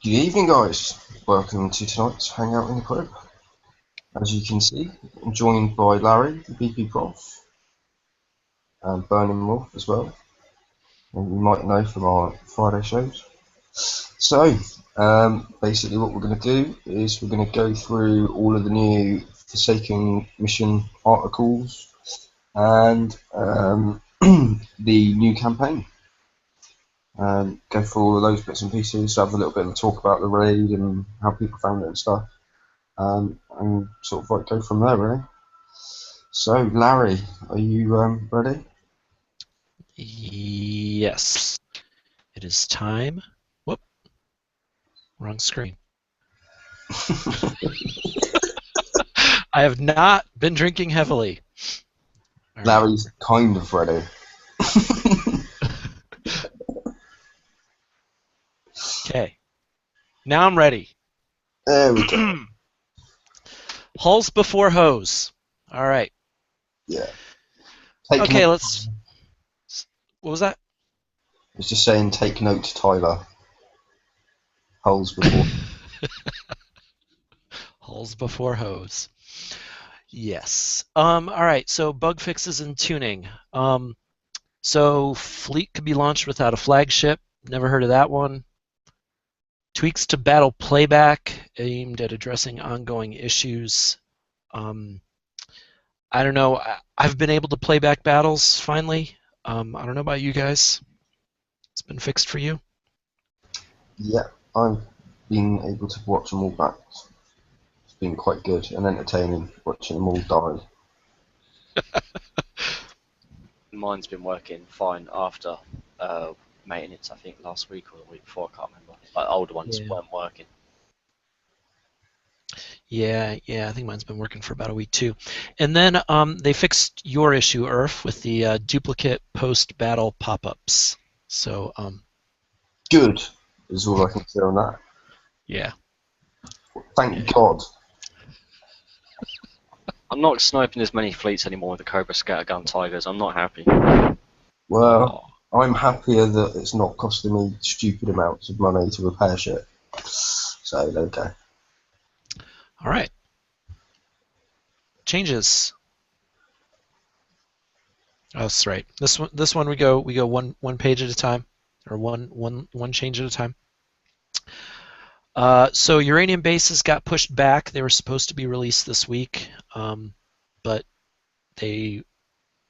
Good evening, guys. Welcome to tonight's Hangout in the Club. As you can see, I'm joined by Larry, the BP prof, and Burnham Wolf as well, and you might know from our Friday shows. So, basically what we're going to do is we're going to go through all of the new Forsaken mission articles and the new campaign. Go through all of those bits and pieces, have a little bit of a talk about the raid and how people found it and stuff. And sort of like go from there, really. So, Larry, are you ready? Yes, it is time. Whoop, wrong screen. I have not been drinking heavily. All right. Larry's kind of ready. Okay, now I'm ready. There we go. Hulls before hose. All right. Yeah. Okay, note. let's. What was that? It's just saying, take note, Tyler. Holes before. Hulls before hose. Yes. All right. So bug fixes and tuning. So fleet could be launched without a flagship. Never heard of that one. Tweaks to battle playback aimed at addressing ongoing issues. I don't know. I've been able to play back battles finally. I don't know about you guys. It's been fixed for you? Yeah, I've been able to watch them all back. It's been quite good and entertaining watching them all die. Mine's been working fine after maintenance, I think last week or the week before, I can't remember. But older ones weren't working. Yeah, I think mine's been working for about a week too. And then they fixed your issue, Earth, with the duplicate post-battle pop-ups. So Good is all I can say on that. yeah. Thank God. I'm not sniping as many fleets anymore with the Cobra Scattergun Tigers. I'm not happy. Well, I'm happier that it's not costing me stupid amounts of money to repair shit. So there we go. All right. Changes. Oh, that's right. This one we go one page at a time, or one change at a time. So uranium bases got pushed back. They were supposed to be released this week, but they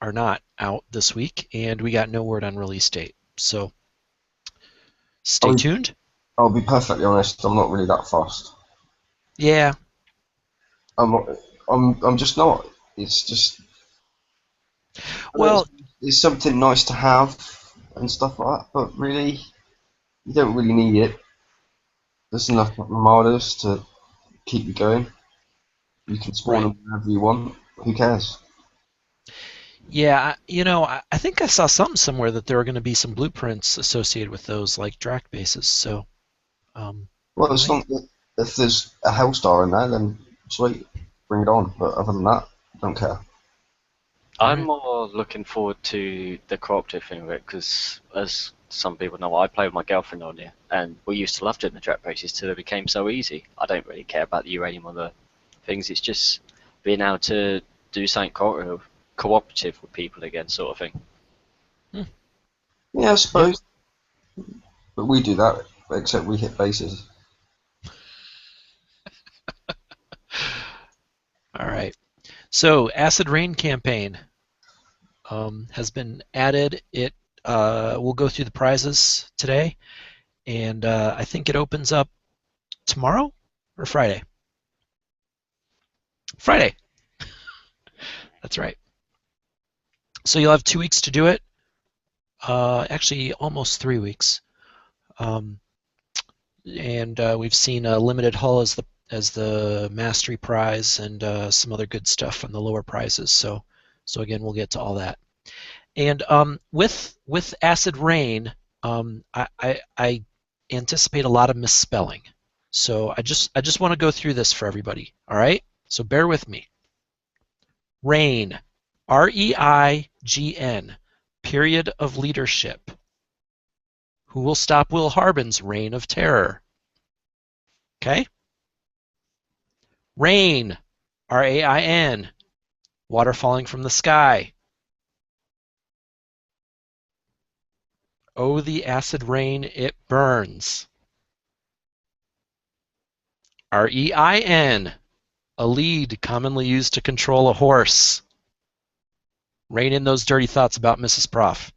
are not out this week, and we got no word on release date. So stay tuned. I'll be perfectly honest. I'm not really that fast. Yeah. I'm just not. It's just. Well, it's something nice to have and stuff like that, but really, you don't really need it. There's enough armadas to keep you going. You can spawn them whenever you want. Who cares? Yeah, I think I saw something somewhere that there are going to be some blueprints associated with those, like Drac bases. So, well, as long if there's a Hellstar in there, then sweet, bring it on. But other than that, I don't care. I'm more looking forward to the cooperative thing of it because, as some people know, I play with my girlfriend on here, and we used to love doing the Drac bases till it became so easy. I don't really care about the uranium or the things. It's just being able to do something cooperative with people again, sort of thing. Yeah, I suppose. Yeah. But we do that, except we hit bases. All right. So, Acid Rain campaign has been added. It we'll go through the prizes today, and I think it opens up tomorrow or Friday. Friday. That's right. So you'll have 2 weeks to do it. Actually, almost 3 weeks. And we've seen a limited hull as the mastery prize and some other good stuff on the lower prizes. So again, we'll get to all that. And with Acid Rain, I anticipate a lot of misspelling. So I just want to go through this for everybody. All right. So bear with me. Reign, R-E-I-G-N, period of leadership. Who will stop Will Harbin's reign of terror? Okay? Rain, R-A-I-N, water falling from the sky. Oh, the acid rain, it burns. R-E-I-N, a lead commonly used to control a horse. Rein in those dirty thoughts about Mrs. Prof.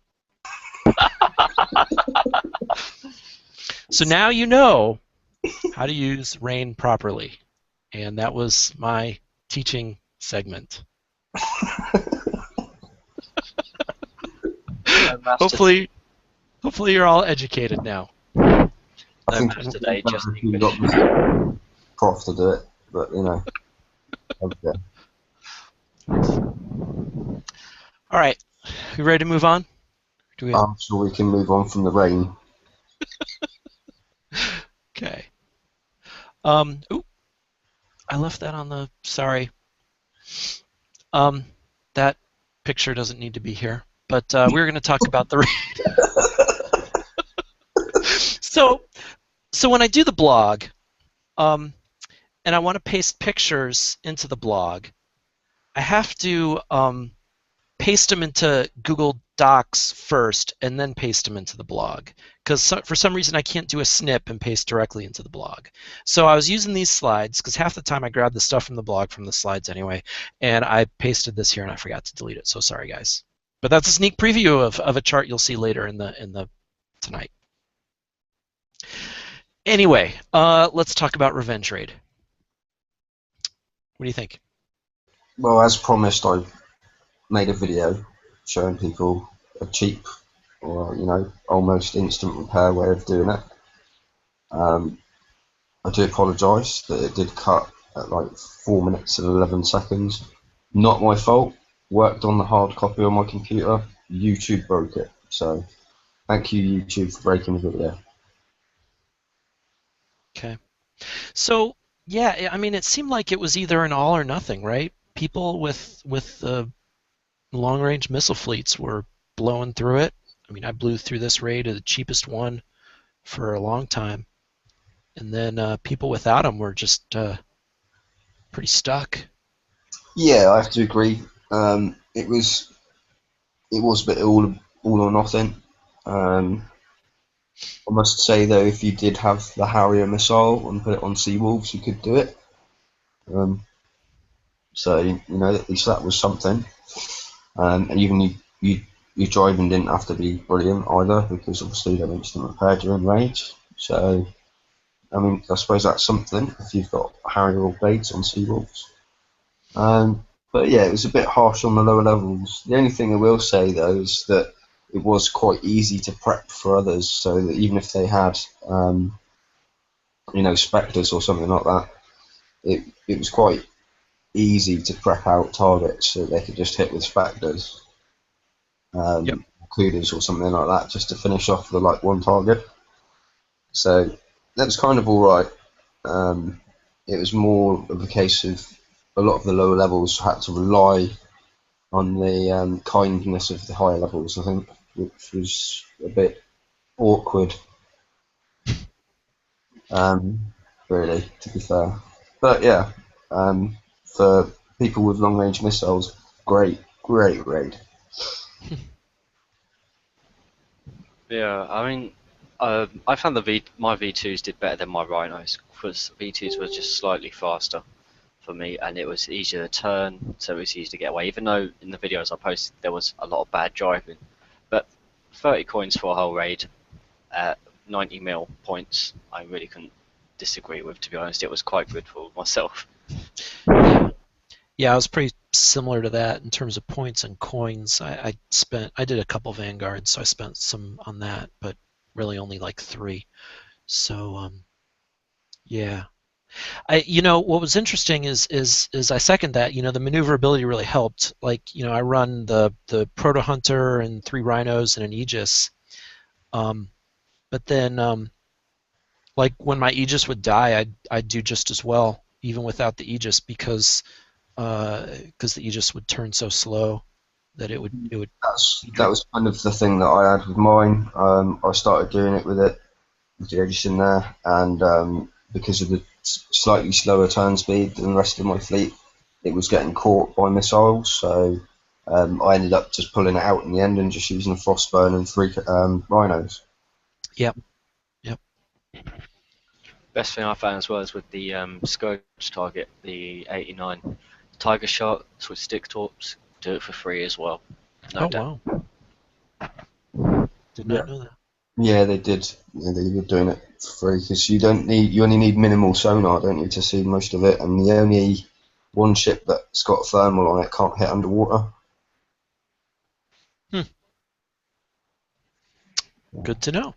So now you know how to use rain properly. And that was my teaching segment. Hopefully you're all educated now. I No think maths today, just you English. got Mr. Prof to do it, but you know. Okay. All right, you ready to move on? Do we... I'm sure we can move on from the rain. Okay. Ooh, I left that on the. Sorry. That picture doesn't need to be here. But we're going to talk about the rain. So when I do the blog, and I want to paste pictures into the blog, I have to paste them into Google Docs first and then paste them into the blog. Because for some reason I can't do a snip and paste directly into the blog. So I was using these slides, because half the time I grab the stuff from the blog from the slides anyway, and I pasted this here and I forgot to delete it. So sorry, guys. But that's a sneak preview of a chart you'll see later in the tonight. Anyway, let's talk about Revenge Raid. What do you think? Well, as promised, I made a video showing people a cheap or almost instant repair way of doing it. I do apologise that it did cut at like 4 minutes and 11 seconds. Not my fault. Worked on the hard copy on my computer. YouTube broke it. So thank you, YouTube, for breaking the video. Okay. So yeah, I mean, it seemed like it was either an all or nothing, right? People with long-range missile fleets were blowing through it. I mean, I blew through this raid at the cheapest one for a long time, and then people without them were just pretty stuck. Yeah, I have to agree. It was a bit all or nothing. I must say though, if you did have the Harrier missile and put it on Seawolves, you could do it. So at least that was something. And even your driving didn't have to be brilliant either, because obviously they're instant repair during raids. So I mean, I suppose that's something if you've got Harrier or Blades on Seawolves. But yeah, it was a bit harsh on the lower levels. The only thing I will say though is that it was quite easy to prep for others, so that even if they had Spectres or something like that, it was quite easy to prep out targets so they could just hit with Spectres, Yep. Clueders or something like that, just to finish off the one target. So that was kind of alright. It was more of a case of a lot of the lower levels had to rely on the kindness of the higher levels, I think, which was a bit awkward, really, to be fair. But yeah, for people with long-range missiles, great raid. Yeah, I mean, I found my V2s did better than my Rhinos, because V2s were just slightly faster for me, and it was easier to turn, so it was easier to get away. Even though in the videos I posted there was a lot of bad driving, but 30 coins for a whole raid at 90 mil points, I really couldn't disagree with. To be honest, it was quite good for myself. Yeah, I was pretty similar to that in terms of points and coins. I did a couple Vanguards, so I spent some on that, but really only like 3. So yeah. What was interesting is I second that. The maneuverability really helped. Like, I run the Proto Hunter and 3 Rhinos and an Aegis. But then like when my Aegis would die, I'd do just as well, even without the Aegis, because the Aegis would turn so slow that it would. That was kind of the thing that I had with mine. I started doing it with the Aegis in there, and because of the slightly slower turn speed than the rest of my fleet, it was getting caught by missiles. So I ended up just pulling it out in the end and just using a Frostburn and 3 rhinos. Yep. Yep. Best thing I found as well is with the Scourge target, the 89 Tiger Sharks with stick torps, do it for free as well. No Oh doubt. wow. Did Yeah, not know that. yeah, they did. Yeah, they were doing it for free because you only need minimal sonar, don't you, to see most of it, and the only one ship that's got thermal on it can't hit underwater. Hmm. Good to know.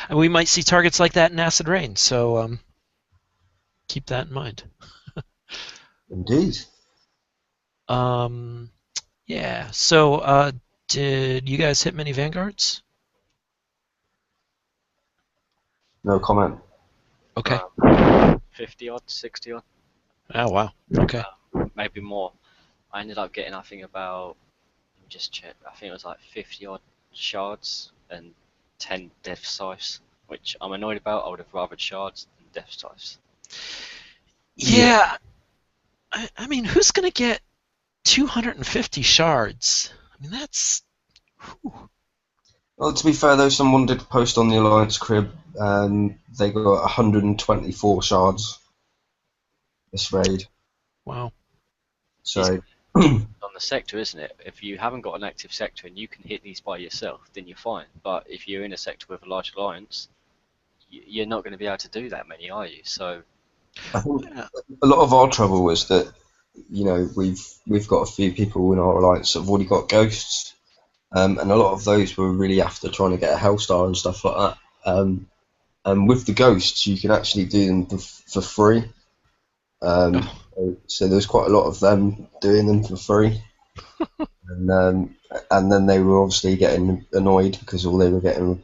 And we might see targets like that in Acid Rain, so keep that in mind. Indeed. Um, yeah. So did you guys hit many Vanguards? No comment. Okay. 50 odd, 60 odd, Oh wow. Okay. maybe more. I ended up getting, I think, about, let me just check, I think it was like 50 odd shards and 10 death scythes, which I'm annoyed about. I would have rathered shards than death scythes. Yeah. Yeah. I mean, who's gonna get 250 shards? I mean, that's. Whew. Well, to be fair though, someone did post on the Alliance crib, and they got 124 shards this raid. Wow. It's So on the sector, isn't it? If you haven't got an active sector and you can hit these by yourself, then you're fine. But if you're in a sector with a large alliance, you're not going to be able to do that many, are you? So I think Yeah. a lot of our trouble was that we've got a few people in our alliance that have already got ghosts, and a lot of those were really after trying to get a Hellstar and stuff like that. And with the ghosts, you can actually do them for free. Oh, So there's quite a lot of them doing them for free, and then they were obviously getting annoyed because all they were getting were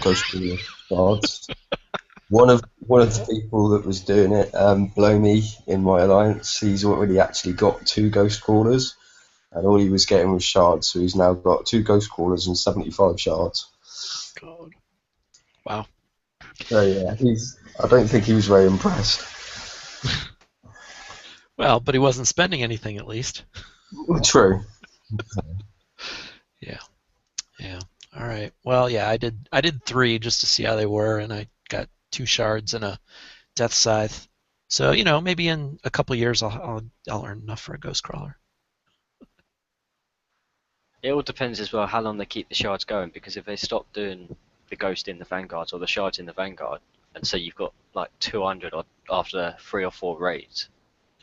ghost cards. One of the people that was doing it, below me in my alliance, he's already actually got 2 ghost crawlers, and all he was getting was shards. So he's now got 2 ghost crawlers and 75 shards. God. Wow. So yeah, he's. I don't think he was very impressed. Well, but he wasn't spending anything at least. True. Yeah. Yeah. All right. Well, yeah, I did 3 just to see how they were, and I got 2 shards and a death scythe. So, maybe in a couple years I'll earn enough for a ghost crawler. it all depends as well how long they keep the shards going. Because if they stop doing the ghost in the vanguards or the shards in the vanguard, and so you've got like 200 odd after 3 or 4 raids,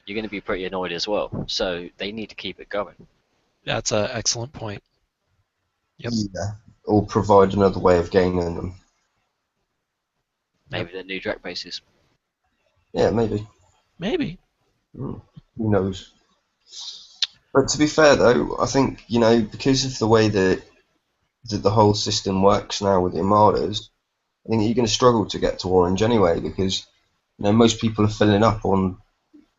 you're going to be pretty annoyed as well. So they need to keep it going. That's an excellent point. Yep. Yeah. Or provide another way of gaining them. Yep. Maybe the new Drek bases. Yeah, maybe. Maybe. Who knows? But to be fair though, I think because of the way that the whole system works now with the Armadas, I think you're going to struggle to get to Orange anyway because most people are filling up on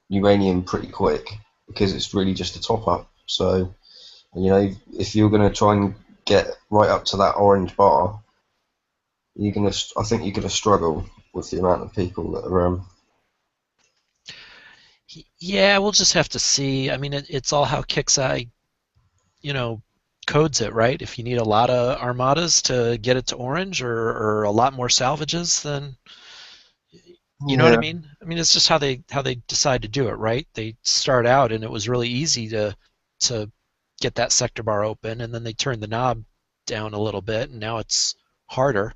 uranium pretty quick because it's really just a top up. So if you're going to try and get right up to that orange bar, I think you're going to struggle with the amount of people that are. Yeah, we'll just have to see. I mean, it's all how Kixeye, codes it, right? If you need a lot of armadas to get it to orange or a lot more salvages, then you know what I Yeah, mean? I mean, it's just how they decide to do it, right? They start out and it was really easy to get that sector bar open, and then they turned the knob down a little bit, and now it's harder.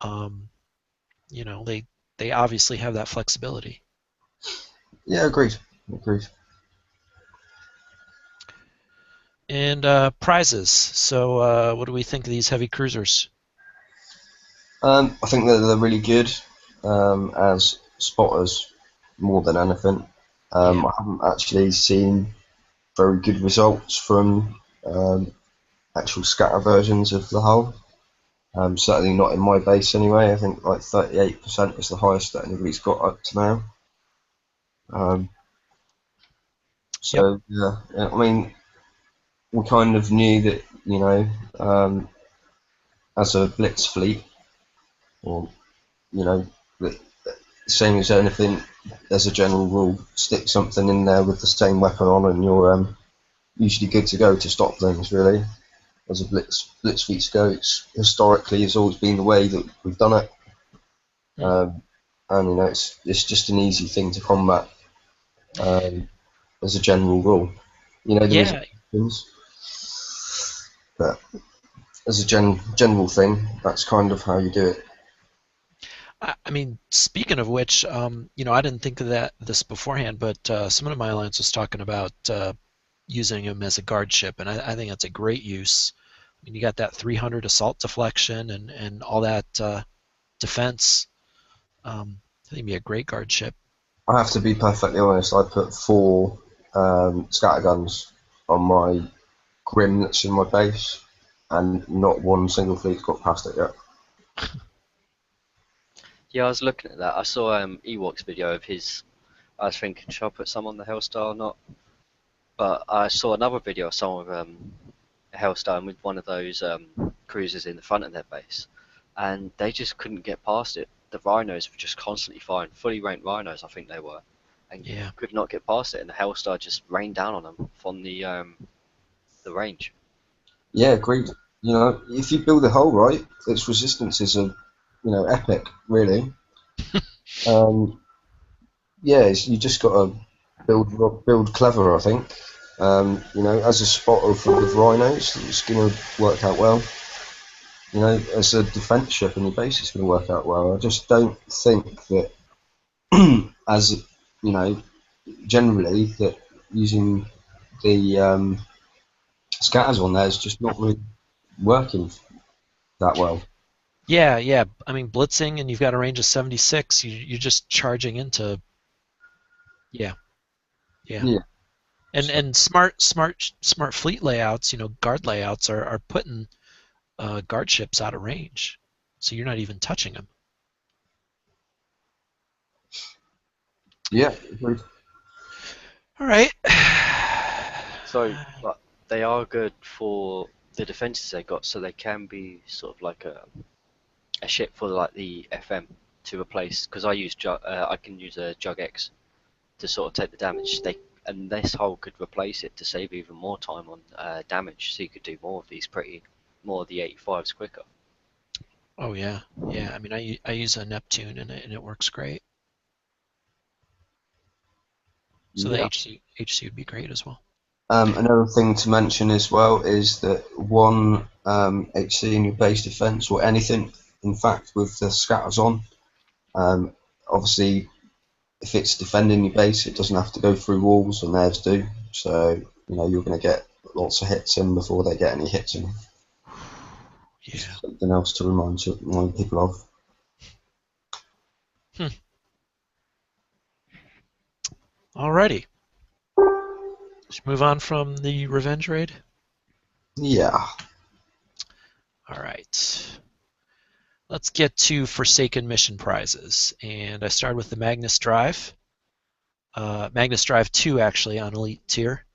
Um, they obviously have that flexibility. yeah, agreed. And prizes. So, what do we think of these heavy cruisers? I think that they're really good as spotters more than anything. Yeah. I haven't actually seen very good results from actual scatter versions of the hull. Certainly not in my base anyway. I think like 38% is the highest that anybody's got up to now. Um, Yep. so yeah, I mean, we kind of knew that as a blitz fleet, or you know, that same as anything, as a general rule, stick something in there with the same weapon on, and you're usually good to go to stop things. Really, as a blitz feats go, historically has always been the way that we've done it, Hmm. and it's just an easy thing to combat as a general rule. There is Yeah, exceptions, but as a general thing, that's kind of how you do it. I mean, speaking of which, I didn't think of this beforehand, but someone in my alliance was talking about using him as a guard ship, and I think that's a great use. I mean, you got that 300 assault deflection and all that defense. I think it'd be a great guard ship. I have to be perfectly honest. I put 4 scatterguns on my Grim that's in my base, and not one single fleet's got past it yet. Yeah, I was looking at that. I saw Ewok's video of his. I was thinking, should I put some on the Hellstar or not? But I saw another video of someone with a Hellstar with one of those cruisers in the front of their base, and they just couldn't get past it. The rhinos were just constantly firing, fully ranked rhinos, I think they were, and Yeah. could not get past it. And the Hellstar just rained down on them from the range. Yeah, agreed. If you build a hull right, its resistances are, epic, really. Um, yeah, you just got to build clever, I think. As a spotter with rhinos, it's going to work out well. As a defence ship in your base, it's going to work out well. I just don't think that, as generally, that using the scatters on there is just not really working that well. Yeah, yeah. I mean, blitzing and you've got a range of 76. You're just charging into. Yeah, yeah. Yeah. So, And smart fleet layouts, guard layouts are putting guard ships out of range, so you're not even touching them. yeah, agreed. All right. So, but they are good for the defenses they got, so they can be sort of like a ship for like the FM to replace. Because I can use a Jug X to sort of take the damage. And this hull could replace it to save even more time on damage, so you could do more of the 85s quicker. Oh yeah, yeah. I mean, I use a Neptune and it works great. So the Yeah. HC would be great as well. Another thing to mention as well is that one HC in your base defense, or anything, in fact, with the scatters on, obviously, if it's defending your base, it doesn't have to go through walls, and theirs do. So, you're going to get lots of hits in before they get any hits in. Yeah. Something else to remind people of. Hmm. Alrighty. Let's move on from the revenge raid. Yeah. All right. Let's get to Forsaken mission prizes, and I start with the Magnus Drive. Magnus Drive 2 actually on Elite tier.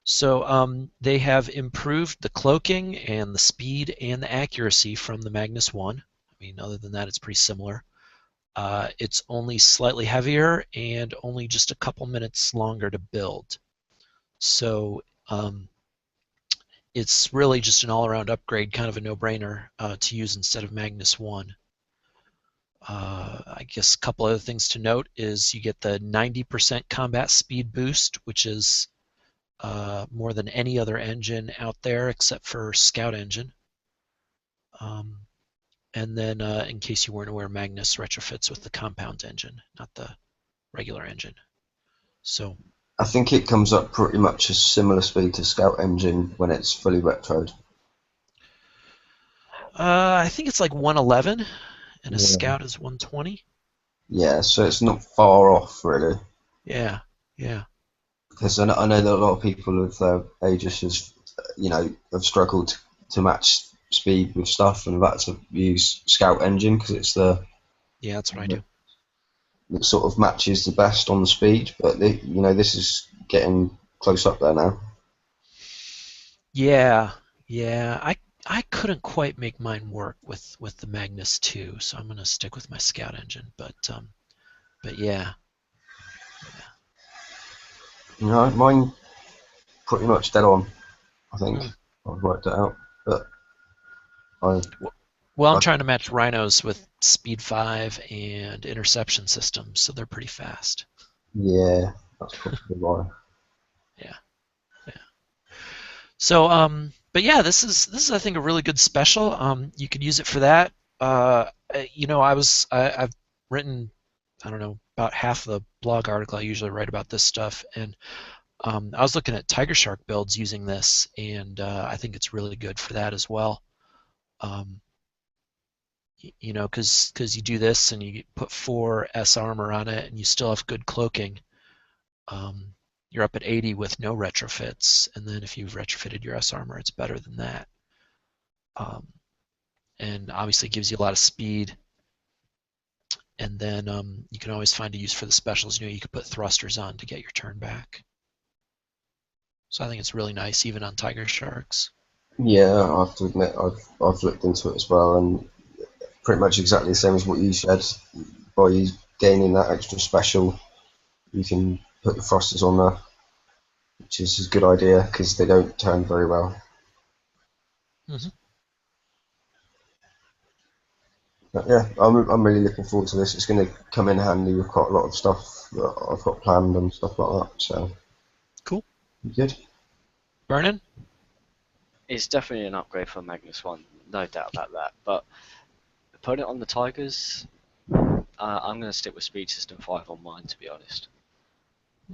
So they have improved the cloaking and the speed and the accuracy from the Magnus 1. I mean, other than that, it's pretty similar. It's only slightly heavier and only just a couple minutes longer to build. So it's really just an all-around upgrade, kind of a no-brainer to use instead of Magnus 1. I guess a couple other things to note is you get the 90% combat speed boost, which is more than any other engine out there except for Scout engine. And then, in case you weren't aware, Magnus retrofits with the compound engine, not the regular engine. So I think it comes up pretty much a similar speed to Scout engine when it's fully retroed. I think it's like 111, and a Yeah. Scout is 120. Yeah, so it's not far off, really. Yeah, yeah. Because I know that a lot of people with Aegis have struggled to match speed with stuff, and have had to use Scout engine because it's Yeah, that's what I do. it sort of matches the best on the speed. But this is getting close up there now. Yeah, yeah. I couldn't quite make mine work with the Magnus 2, so I'm gonna stick with my Scout engine. But But yeah. You know, mine pretty much dead on. I think Mm. I've worked it out, but I, Well, I'm I trying to match rhinos with speed 5 and interception systems, so they're pretty fast. yeah, that's probably why. Yeah. Yeah. So, but yeah, this is I think a really good special. You could use it for that. I've written, I don't know, about half the blog article I usually write about this stuff, and I was looking at tiger shark builds using this, and I think it's really good for that as well. Um, because you do this and you put 4 S armor on it, and you still have good cloaking. Um, you're up at 80 with no retrofits, and then if you've retrofitted your S armor, it's better than that. Um, and obviously gives you a lot of speed. And then you can always find a use for the specials. You could put thrusters on to get your turn back. So I think it's really nice, even on tiger sharks. Yeah, I have to admit I've looked into it as well, and pretty much exactly the same as what you said. By you gaining that extra special, you can put the thrusters on there, which is a good idea because they don't turn very well. Mm-hmm. But yeah, I'm really looking forward to this. It's going to come in handy with quite a lot of stuff that I've got planned and stuff like that. So Cool. good. Vernon? It's definitely an upgrade from Magnus 1, no doubt about that. But putting it on the Tigers, I'm going to stick with Speed System 5 on mine, to be honest.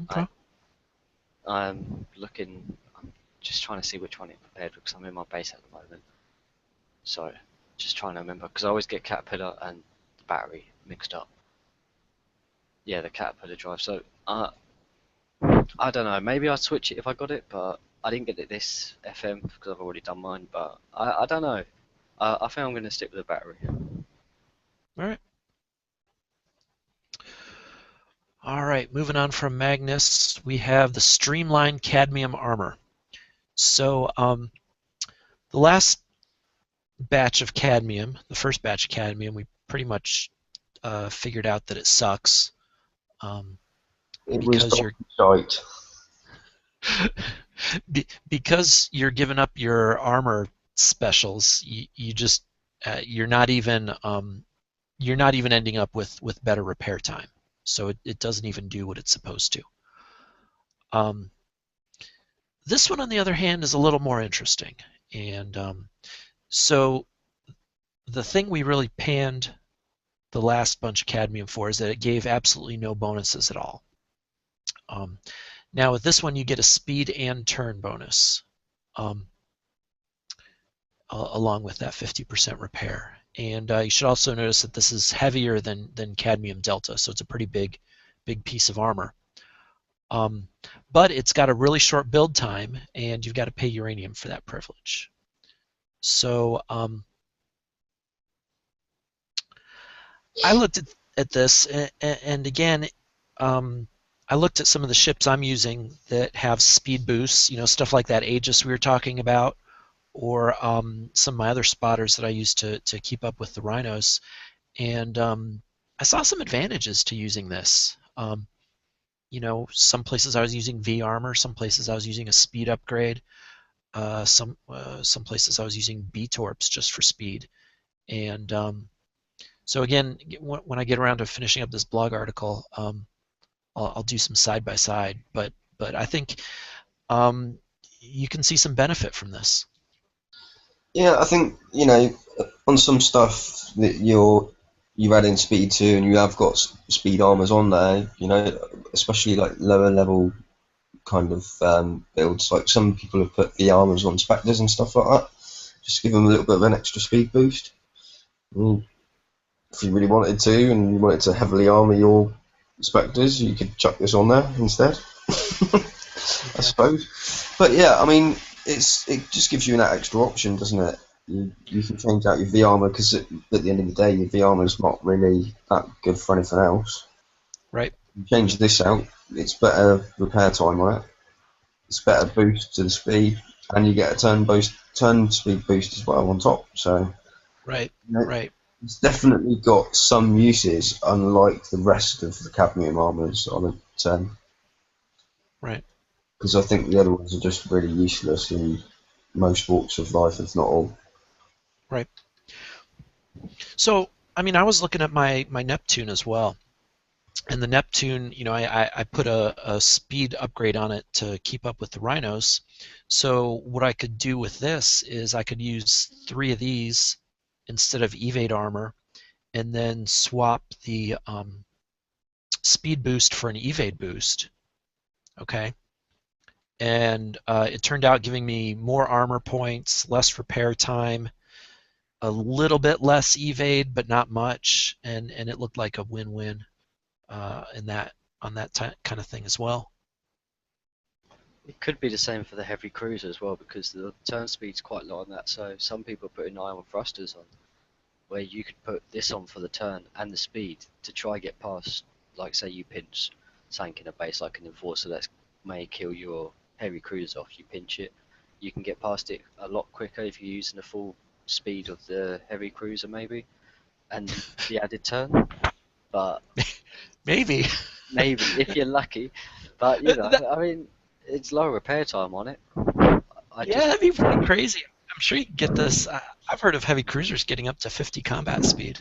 Okay. I'm just trying to see which one it prepared because I'm in my base at the moment. So, just trying to remember, because I always get Caterpillar and the battery mixed up. Yeah, the Caterpillar drive. So, I don't know, maybe I'd switch it if I got it, but I didn't get it this FM because I've already done mine, but I don't know. I think I'm going to stick with the battery. All right. All right, moving on from Magnus, we have the Streamlined Cadmium Armor. So the last batch of cadmium, the first batch of cadmium, we pretty much figured out that it sucks It was because donkey shite. because you're giving up your armor specials. You just you're not even ending up with better repair time. So it doesn't even do what it's supposed to. Um, this one, on the other hand, is a little more interesting. And so the thing we really panned the last bunch of cadmium for is that it gave absolutely no bonuses at all. Um, now with this one, you get a speed and turn bonus along with that 50% repair. And you should also notice that this is heavier than cadmium delta, so it's a pretty big piece of armor. But it's got a really short build time, and you've got to pay uranium for that privilege. So I looked at this, and again, I looked at some of the ships I'm using that have speed boosts, stuff like that Aegis we were talking about, or some of my other spotters that I use to keep up with the rhinos, and I saw some advantages to using this. Some places I was using V armor, some places I was using a speed upgrade, some places I was using B torps just for speed, and so again, when I get around to finishing up this blog article, I'll do some side by side, but I think you can see some benefit from this. Yeah, I think on some stuff that you've added speed to, and you have got speed armors on there. Especially like lower level kind of builds. Like some people have put the armors on specters and stuff like that, just to give them a little bit of an extra speed boost. If you really wanted to, and you wanted to heavily armor your specters, you could chuck this on there instead. I suppose. But yeah, I mean, it just gives you that extra option, doesn't it? You can change out your V armor because at the end of the day, your V armor is not really that good for anything else. Right. You change this out, it's better repair time on it. It's better boost to the speed, and you get a turn speed boost as well on top. So Right. you know, Right. It's definitely got some uses, unlike the rest of the cadmium armors on a 10. Right. Because I think the other ones are just really useless in most walks of life, if not all. Right. So, I mean, I was looking at my Neptune as well, and the Neptune, I put a speed upgrade on it to keep up with the rhinos. So what I could do with this is I could use 3 of these instead of evade armor, and then swap the speed boost for an evade boost. Okay. And it turned out giving me more armor points, less repair time, a little bit less evade, but not much, and it looked like a win-win in that on that kind of thing as well. It could be the same for the heavy cruiser as well, because the turn speed's quite low on that. So some people are putting ion thrusters on, where you could put this on for the turn and the speed to try get past, like say you pinch something in a base like an enforcer that may kill your heavy cruiser off. You pinch it, you can get past it a lot quicker if you're using the full speed of the heavy cruiser maybe, and the added turn. But Maybe. maybe if you're lucky. But That, I mean, it's low repair time on it. I yeah, just that'd be pretty crazy. I'm sure you can get this. I've heard of heavy cruisers getting up to 50 combat speed.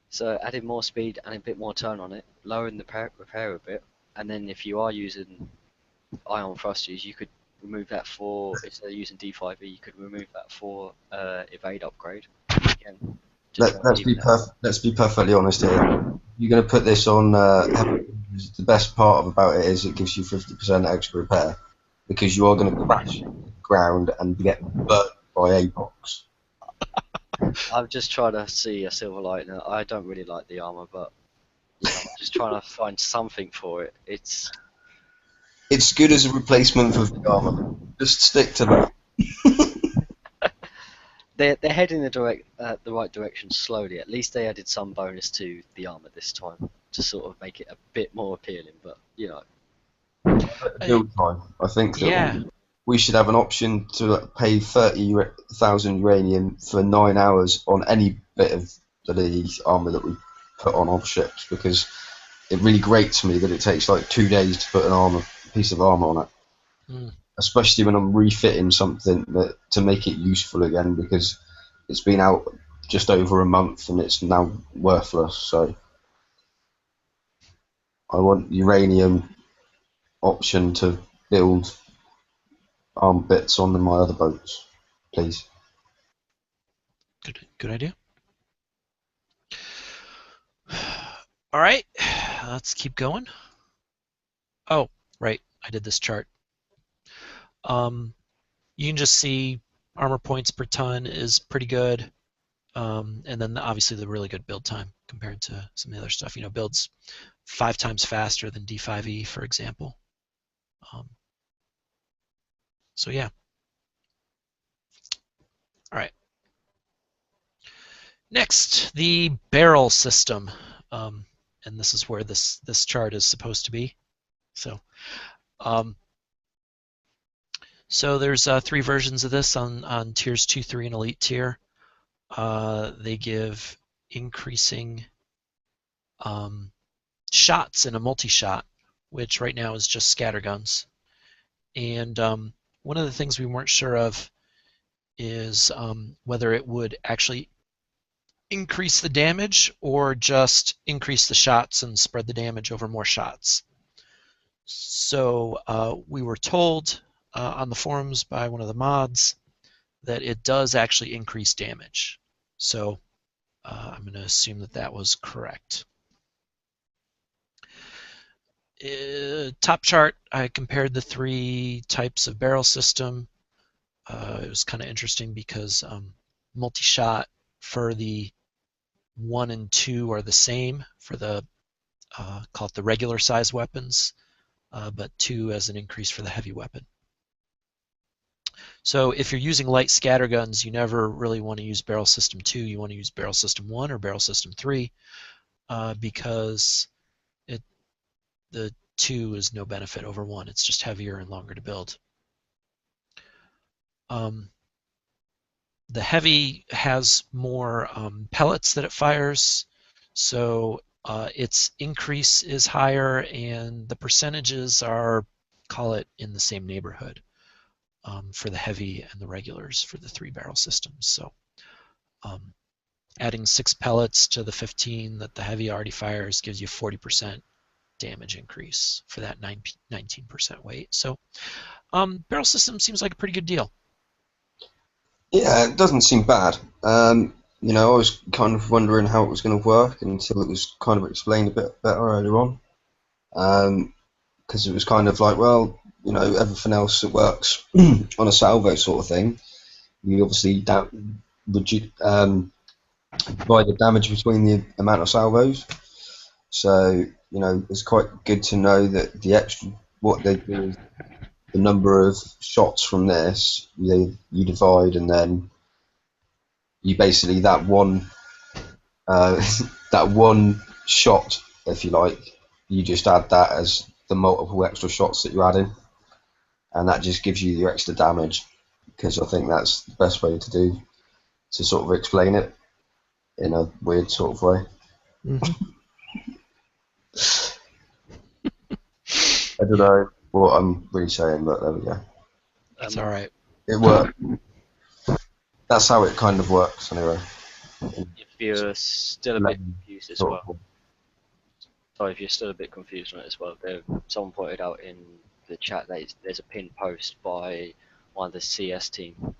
So adding more speed and a bit more turn on it, lowering the repair a bit, and then if you are using ion thrusters, you could remove that for, if they're using D5E, you could remove that for evade upgrade again to try and even it out. Let's be perfectly honest here. You're going to put this on. The best part about it is it gives you 50% extra repair because you are going to crash into the ground and get burnt by APOX. I'm just trying to see a silver light. Now, I don't really like the armor, but I'm just trying to find something for it. It's good as a replacement for the armor. Just stick to that. They're heading the right direction slowly. At least they added some bonus to the armor this time to sort of make it a bit more appealing. But I, Build time. I think yeah, that we should have an option to pay 30,000 uranium for 9 hours on any bit of the armor that we put on our ships because it really grates me that it takes like 2 days to put piece of armor on it. mm, Especially when I'm refitting something to make it useful again because it's been out just over a month and it's now worthless. So I want uranium option to build arm bits on my other boats, please. good idea. All right, let's keep going. Oh, right, I did this chart. Um, you can just see armor points per ton is pretty good. And then obviously the really good build time compared to some of the other stuff. Builds 5 times faster than D5E, for example. Um, so yeah. All right. Next, the barrel system. And this is where this chart is supposed to be. So, um, there's 3 versions of this on tiers 2, 3, and elite tier. They give increasing shots in a multi-shot, which right now is just scatterguns. And one of the things we weren't sure of is whether it would actually increase the damage or just increase the shots and spread the damage over more shots. So we were told on the forums by one of the mods that it does actually increase damage. So I'm going to assume that that was correct. Top chart, I compared the 3 types of barrel system. It was kind of interesting because multi-shot for the 1 and 2 are the same for the call it the regular size weapons, but 2 as an increase for the heavy weapon. So if you're using light scatter guns, you never really want to use barrel system 2. You want to use barrel system 1 or barrel system 3 because the 2 is no benefit over 1. It's just heavier and longer to build. The heavy has more pellets that it fires, so its increase is higher, and the percentages are, call it, in the same neighborhood for the heavy and the regulars for the 3-barrel systems. So um, adding 6 pellets to the 15 that the heavy already fires gives you 40% damage increase for that 19% weight. So barrel system seems like a pretty good deal. Yeah, it doesn't seem bad. I was kind of wondering how it was going to work until it was kind of explained a bit better earlier on. Because it was kind of like, well, everything else that works on a salvo sort of thing, you obviously divide the damage between the amount of salvos. So, it's quite good to know that what they do is the number of shots from this, you divide, and then you basically that one that one shot, if you like, you just add that as the multiple extra shots that you're adding, and that just gives you your extra damage. Because I think that's the best way to sort of explain it in a weird sort of way. Mm-hmm. I don't know what I'm really saying, but there we go. It's all right. It works. That's how it kind of works, anyway. If you're still a bit confused as well, sorry, if you're still a bit confused on it as well, someone pointed out in the chat that there's a pinned post by one of the CS team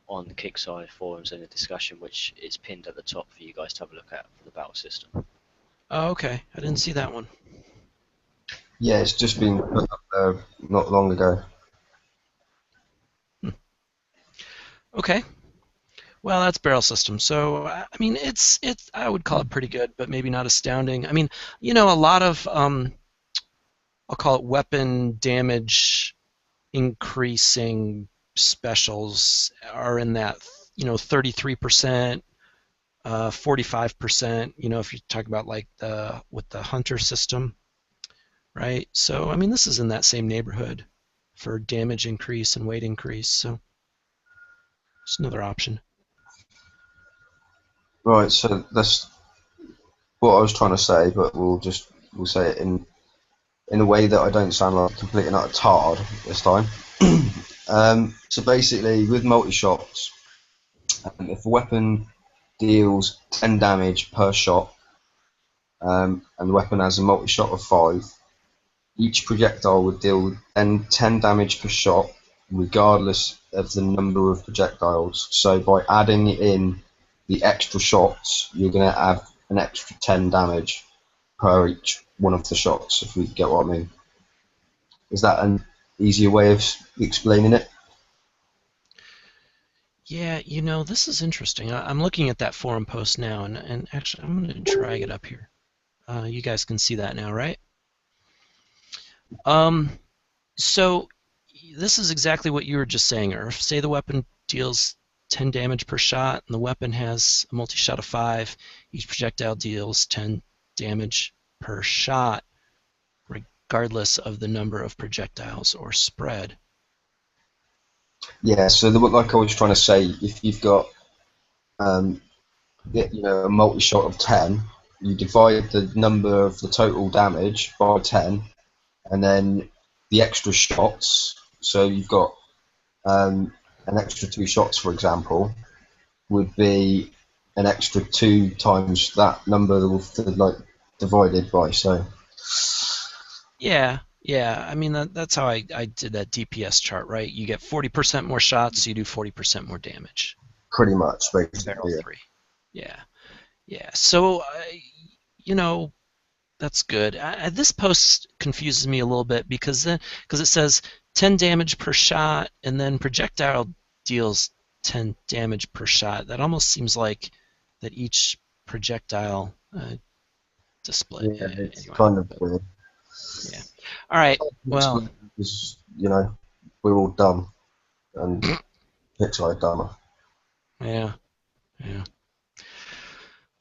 on the Kickside forums in the discussion, which is pinned at the top for you guys to have a look at for the battle system. Oh, okay. I didn't see that one. Yeah, it's just been put up there not long ago. Okay. Well, that's barrel system. So, I mean, it's I would call it pretty good, but maybe not astounding. I mean, a lot of I'll call it weapon damage increasing specials are in that 33%, 45%. If you talk about like with the hunter system, right? So, I mean, this is in that same neighborhood for damage increase and weight increase. So, it's another option. Right, so that's what I was trying to say, but we'll say it in a way that I don't sound like a complete and utter tard this time. So basically, with multi-shots, if a weapon deals 10 damage per shot, and the weapon has a multi-shot of 5, each projectile would deal 10 damage per shot, regardless of the number of projectiles. So by adding in the extra shots, you're going to have an extra 10 damage per each one of the shots, if we get what I mean. Is that an easier way of explaining it? Yeah, this is interesting. I'm looking at that forum post now, and actually, I'm going to drag it up here. You guys can see that now, right? So this is exactly what you were just saying, Irv. Say the weapon deals 10 damage per shot, and the weapon has a multi-shot of 5. Each projectile deals 10 damage per shot, regardless of the number of projectiles or spread. Yeah, so like I was trying to say, if you've got a multi-shot of 10, you divide the number of the total damage by 10, and then the extra shots, so you've got an extra 2 shots, for example, would be an extra 2 times that number like divided by. So Yeah. I mean, that's how I did that DPS chart, right? You get 40% more shots, so you do 40% more damage. pretty much, basically. Barrel 3. Yeah. So, that's good. This post confuses me a little bit because it says 10 damage per shot, and then projectile deals 10 damage per shot. That almost seems like that each projectile display. Yeah, it's anyway, kind of weird. Yeah. All right. Well, Because, we're all dumb, and Pixar dumber. Yeah.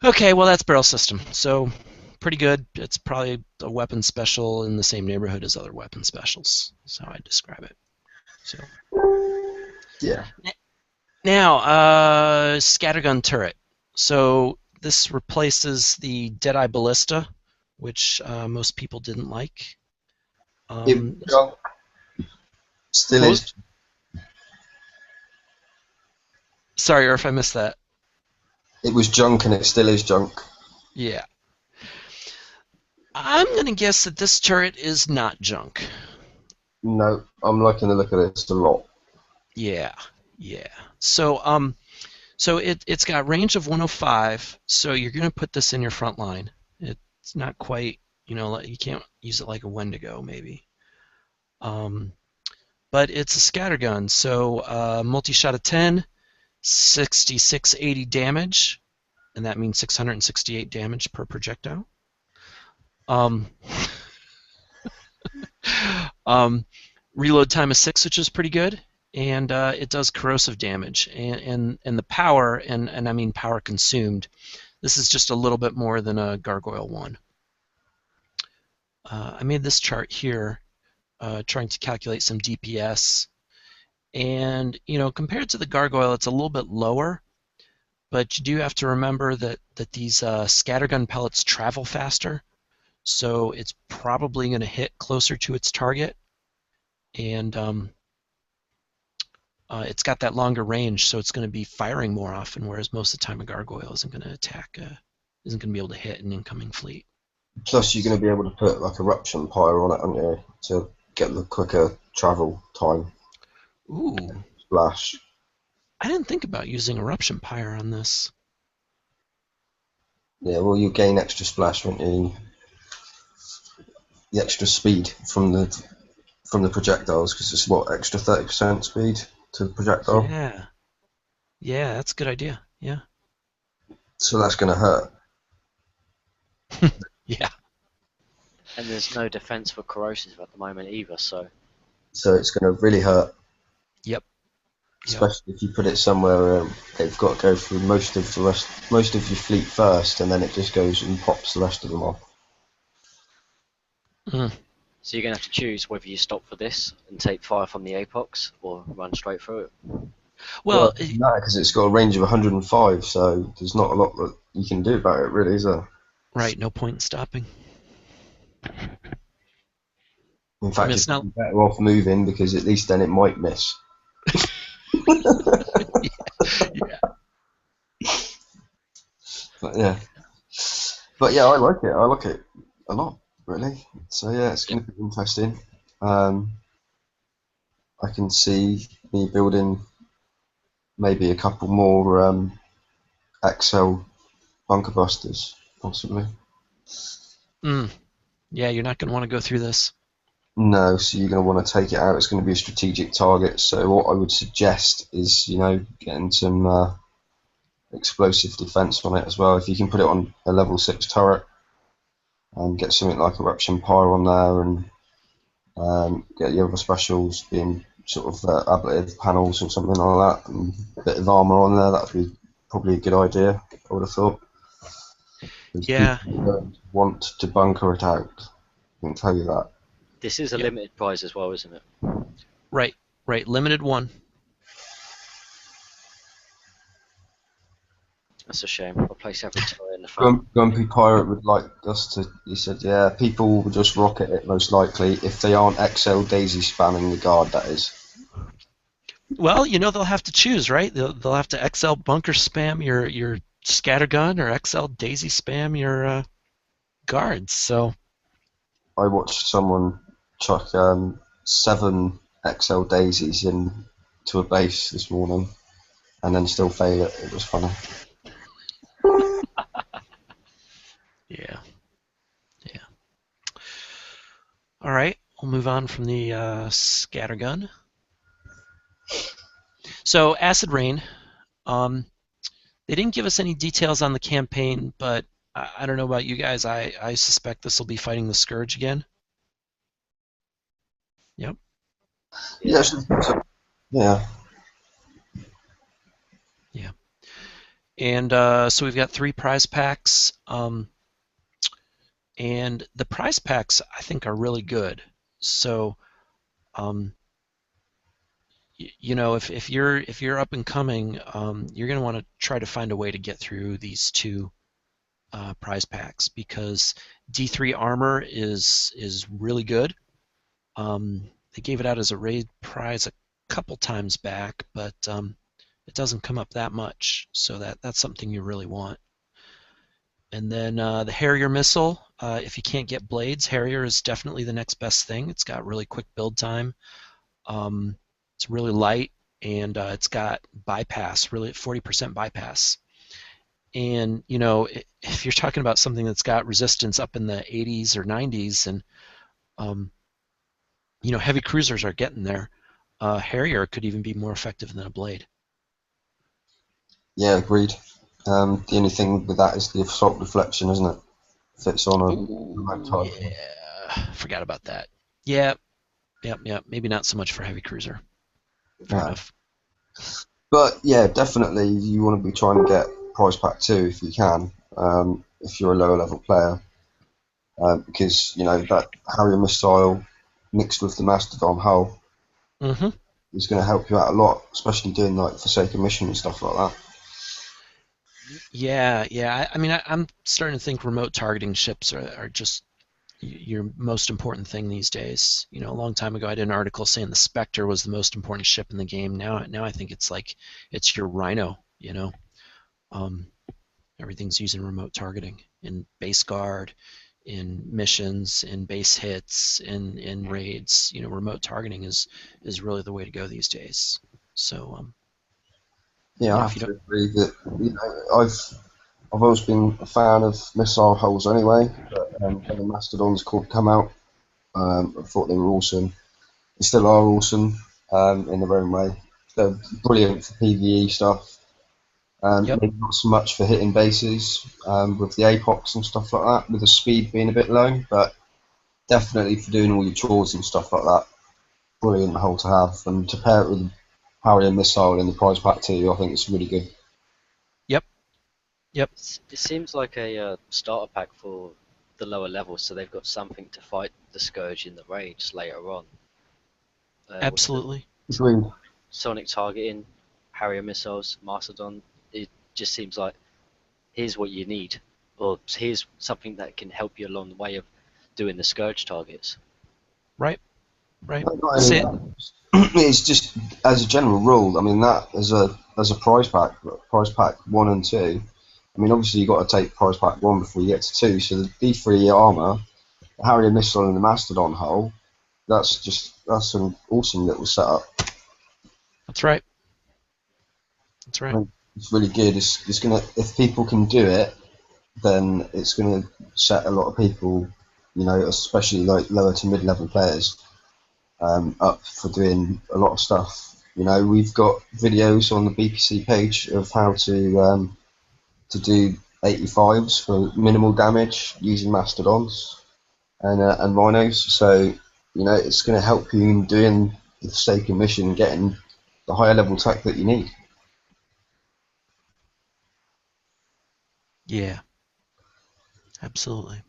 Okay, well that's barrel system. So pretty good. It's probably a weapon special in the same neighborhood as other weapon specials. That's how I describe it. So Yeah. Now, scattergun turret. So this replaces the Deadeye Ballista, which most people didn't like. It junk. Still What? is. Sorry, or if I missed that. It was junk and it still is junk. Yeah. I'm going to guess that this turret is not junk. No, I'm liking the look of this a lot. Yeah, yeah. So it's got range of 105. So you're going to put this in your front line. It's not quite, you can't use it like a Wendigo maybe. But it's a scattergun. So multi-shot of 10, 6680 damage, and that means 668 damage per projectile. Um, reload time is 6, which is pretty good, and it does corrosive damage. And the power, and I mean power consumed, this is just a little bit more than a Gargoyle 1. I made this chart here trying to calculate some DPS. And, compared to the Gargoyle, it's a little bit lower, but you do have to remember that these scattergun pellets travel faster, so it's probably going to hit closer to its target. And it's got that longer range, so it's going to be firing more often, whereas most of the time a Gargoyle isn't going to attack, isn't going to be able to hit an incoming fleet. Plus, you're going to be able to put like eruption pyre on it, aren't you, to get the quicker travel time. Ooh, Splash. I didn't think about using Eruption Pyre on this. Yeah, well, you gain extra splash, won't you? The extra speed from the projectiles, because it's what, extra 30% speed to the projectile. Yeah, yeah, that's a good idea. Yeah, So that's going to hurt. yeah, And there's no defense for corrosive at the moment either, so So it's going to really hurt, yep. especially if you put it somewhere they've got to go through most of your fleet first, and then it just goes and pops the rest of them off. Mm. So you're going to have to choose whether you stop for this and take fire from the apox or run straight through it. Well, no, because it's got a range of 105, so there's not a lot that you can do about it, really, is there? right, no point in stopping. In fact, it's you're better off moving, because at least then it might miss. Yeah. But yeah, I like it. I like it a lot, really. So yeah, it's going to be interesting. I can see me building maybe a couple more XL bunker busters, possibly. Yeah, you're not going to want to go through this. No, so you're going to want to take it out. It's going to be a strategic target. So what I would suggest is, getting some explosive defense on it as well. If you can put it on a level 6 turret and get something like eruption pyre on there, and get the other specials being sort of ablative panels or something like that, and a bit of armour on there, that would be probably a good idea, I would have thought. Yeah. People don't want to bunker it out, I can tell you that. This is a limited prize as well, isn't it? Right, limited one. That's a shame. Replace every turret in the front. Grumpy Pirate would like us to, he said, yeah, people will just rocket it most likely if they aren't XL daisy spamming the guard, that is. Well, they'll have to choose, right? They'll have to XL bunker spam your scattergun or XL daisy spam your guards. So I watched someone chuck 7 XL daisies into a base this morning and then still fail it. It was funny. yeah. All right, we'll move on from the scattergun. So acid rain. They didn't give us any details on the campaign, but I don't know about you guys. I suspect this will be fighting the Scourge again. Yep. Yeah. Yeah. Yeah. And so we've got 3 prize packs. And the prize packs, I think, are really good. So, you know, if you're up and coming, you're going to want to try to find a way to get through these two prize packs because D3 armor is really good. They gave it out as a raid prize a couple times back, but it doesn't come up that much, so that's something you really want. And then the Harrier missile, if you can't get blades, Harrier is definitely the next best thing. It's got really quick build time. Um, it's really light, and it's got bypass, really 40% bypass. And you know, if you're talking about something that's got resistance up in the 80s or 90s, and um, you know, heavy cruisers are getting there, Harrier could even be more effective than a blade. Yeah, agreed. The only thing with that is the assault deflection, isn't it? If it's on a remote Oh target. yeah, forgot about that. Yeah, yeah. Maybe not so much for heavy cruiser. Fair No. enough. But yeah, definitely you want to be trying to get prize pack 2 if you can, if you're a lower level player, because you know that Harrier missile mixed with the Mastodon hull hmm is going to help you out a lot, especially doing like Forsaken Mission and stuff like that. Yeah, yeah. I mean, I'm starting to think remote targeting ships are just your most important thing these days. You know, a long time ago, I did an article saying the Spectre was the most important ship in the game. Now I think it's like it's your Rhino. You know, um, everything's using remote targeting in base guard, in missions, in base hits, in raids. You know, remote targeting is really the way to go these days. So, Yeah, you I know, if have you to don't, agree that you know I've always been a fan of missile hulls anyway, but when the Mastodons come out, I thought they were awesome. They still are awesome in their own way. They're brilliant for PvE stuff. yep, Maybe not so much for hitting bases with the apox and stuff like that, with the speed being a bit low, but definitely for doing all your chores and stuff like that. Brilliant hull to have, and to pair it with Harrier missile in the prize pack too, I think it's really good. yep, yep, It seems like a starter pack for the lower levels, so they've got something to fight the Scourge in the raids later on. With the absolutely. Agreed. sonic targeting, Harrier missiles, Mastodon, it just seems like here's what you need, or here's something that can help you along the way of doing the Scourge targets. Right, right. Not only Say, that, it's just as a general rule. I mean, that as a prize pack 1 and 2. I mean, obviously you got to take prize pack 1 before you get to 2. So the D3 armor, the Harrier missile, and the Mastodon hull. That's an awesome little setup. that's right. That's I right. mean, it's really good. It's gonna if people can do it, then it's gonna set a lot of people, you know, especially like lower to mid level players, up for doing a lot of stuff. You know, we've got videos on the BPC page of how to do 85s for minimal damage using mastodons and rhinos. So you know, it's going to help you in doing the Forsaken mission and getting the higher level tech that you need. Yeah, absolutely.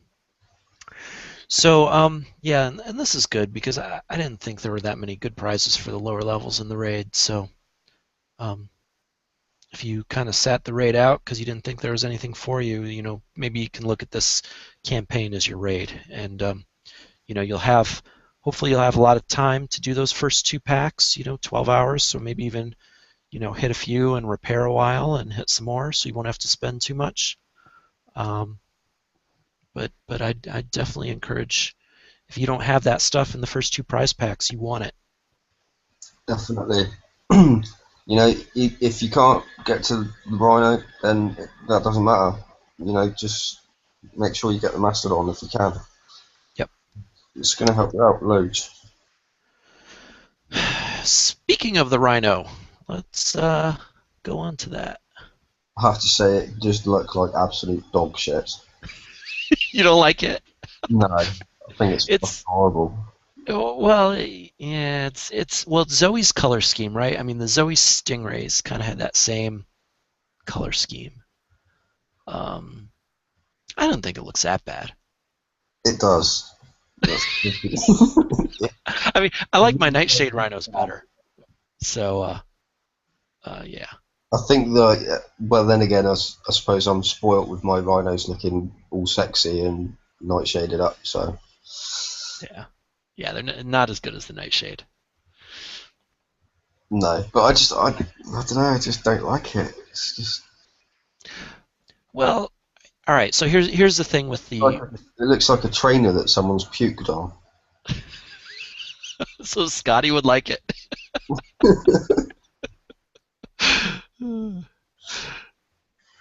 So, yeah, and this is good because I didn't think there were that many good prizes for the lower levels in the raid. So, um, if you kind of sat the raid out because you didn't think there was anything for you, you know, maybe you can look at this campaign as your raid, and you know, hopefully you'll have a lot of time to do those first two packs. You know, 12 hours, so maybe even hit a few and repair a while and hit some more, so you won't have to spend too much. Um, but I'd definitely encourage if you don't have that stuff in the first two prize packs, you want it. Definitely. You know, if you can't get to the rhino, then that doesn't matter. You know, just make sure you get the mastodon if you can. Yep. It's going to help you out loads. Speaking of the Rhino, let's go on to that. I have to say, it just looked like absolute dog shit. You don't like it? No, I think it's It's horrible. well, yeah, it's Zoe's color scheme, right? I mean, the Zoe Stingrays kind of had that same color scheme. Um, I don't think it looks that bad. It does. I mean, I like my Nightshade Rhinos better. So yeah. I think that, well, then again, I suppose I'm spoilt with my rhinos looking all sexy and nightshaded up, so. Yeah. Yeah, they're not as good as the Nightshade. No, but I don't know, I just don't like it. It's just Well, all right. So here's the thing with like the it looks like a trainer that someone's puked on. so Scotty would like it.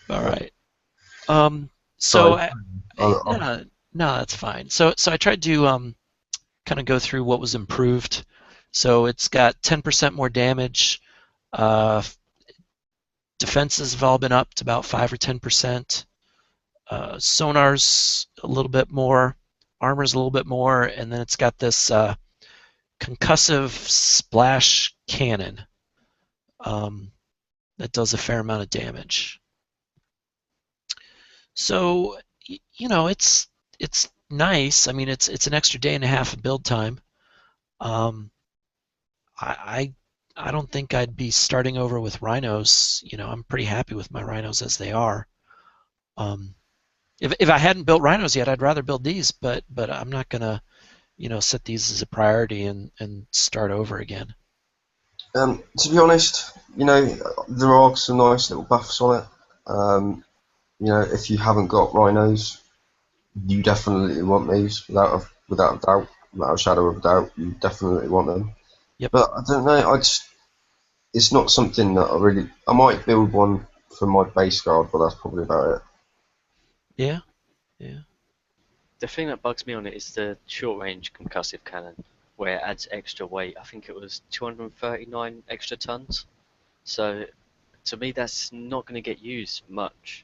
All right. So Sorry, no, no, that's fine. So I tried to kind of go through what was improved. So it's got 10% more damage. Uh, Defenses have all been up to about 5 or 10%. Sonar's a little bit more. Armor's a little bit more, and then it's got this concussive splash cannon um, that does a fair amount of damage. So it's nice. I mean, it's an extra day and a half of build time. Um, I I don't think I'd be starting over with rhinos. I'm pretty happy with my rhinos as they are. Um, if I hadn't built rhinos yet, I'd rather build these, but I'm not gonna set these as a priority and start over again. To be honest, there are some nice little buffs on it. If you haven't got rhinos, you definitely want these without a doubt, without a shadow of a doubt. You definitely want them. Yep. But I don't know. It's not something that I might build one for my base guard, but that's probably about it. Yeah. Yeah. The thing that bugs me on it is the short-range concussive cannon, where it adds extra weight. I think it was 239 extra tons. So to me, that's not going to get used much.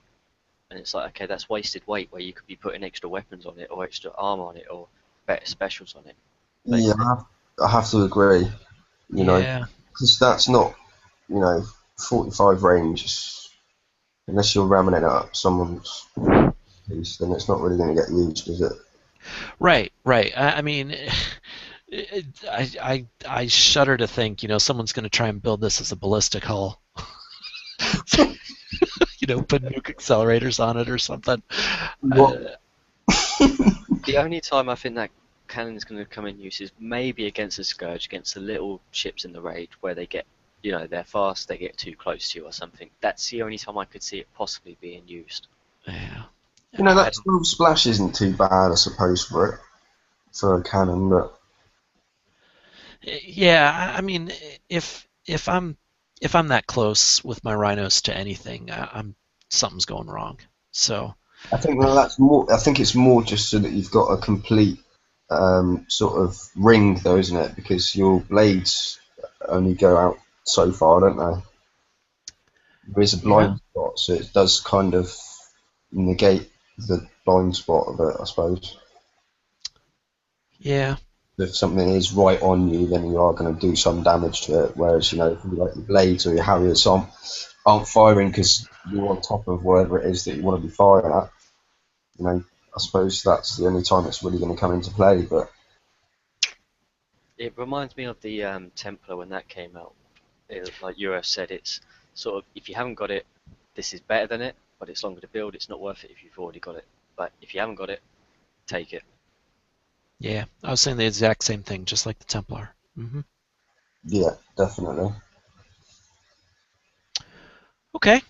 And it's like, okay, that's wasted weight where you could be putting extra weapons on it or extra armor on it or better specials on it. But Yeah, I have to agree. Yeah. Because that's not, you know, 45 range. Unless you're ramming it up someone's piece, then it's not really going to get used, is it? Right. Right. I mean, I shudder to think someone's going to try and build this as a ballistic hull. Put nuke accelerators on it or something. What? the only time I think that cannon is going to come in use is maybe against the Scourge, against the little ships in the raid where they get, they're fast, they get too close to you or something. That's the only time I could see it possibly being used. Yeah. That 12 splash isn't too bad, I suppose, for a cannon, but Yeah, I mean, if I'm that close with my rhinos to anything, I'm something's going wrong. So I think that's more. I think it's more just so that you've got a complete sort of ring, though, isn't it? Because your blades only go out so far, don't they? There is a yeah, blind spot, so it does kind of negate the blind spot of it, I suppose. yeah, If something is right on you, then you are going to do some damage to it. Whereas, if you like your blades or your Harriers aren't firing because you're on top of whatever it is that you want to be firing at, I suppose that's the only time it's really going to come into play. But It reminds me of the Templar when that came out. Like Euro said, it's sort of, if you haven't got it, this is better than it, but it's longer to build. It's not worth it if you've already got it. But if you haven't got it, take it. yeah. I was saying the exact same thing, just like the Templar. yeah, definitely. Okay.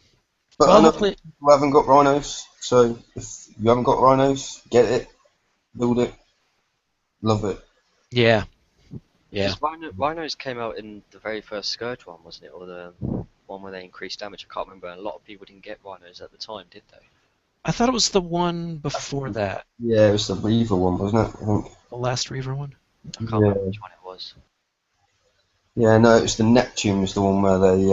But I Well, know hopefully, people haven't got rhinos, so if you haven't got rhinos, get it, build it, love it. yeah, yeah. Because Rhinos came out in the very first Scourge one, wasn't it? Or the one where they increased damage. I can't remember. And a lot of people didn't get Rhinos at the time, did they? I thought it was the one before that, Yeah, it was the Reaver one, wasn't it? I think. the last Reaver one. I can't remember Yeah. which one it was. Yeah, no, it was the Neptune was the one where they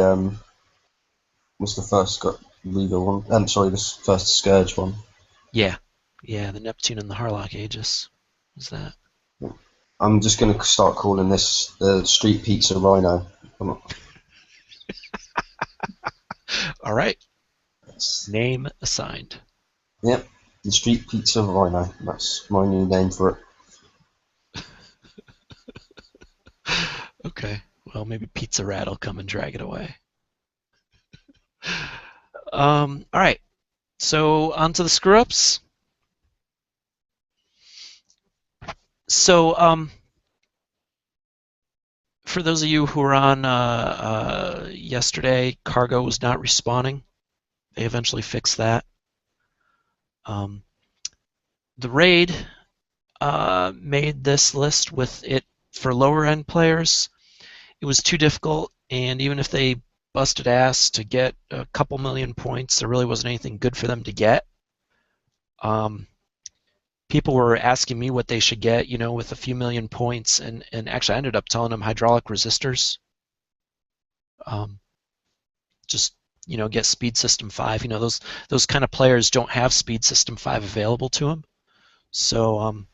was the first Reaver one. I'm sorry, the first Scourge one. Yeah, yeah. The Neptune and the Harlock Aegis. Is that? I'm just going to start calling this the Street Pizza Rhino. All right. Name assigned. Yep, the Street Pizza Rhino. That's my new name for it. Okay. Well, maybe Pizza Rat will come and drag it away. All right. So on to the screw ups. So for those of you who were on yesterday, cargo was not respawning. They eventually fixed that. Um, the raid made this list with it for lower end players. It was too difficult, and even if they busted ass to get a couple million points, there really wasn't anything good for them to get. Um, People were asking me what they should get, with a few million points, and actually I ended up telling them hydraulic resistors. Um, just get speed system 5. Those kind of players don't have speed system 5 available to them. So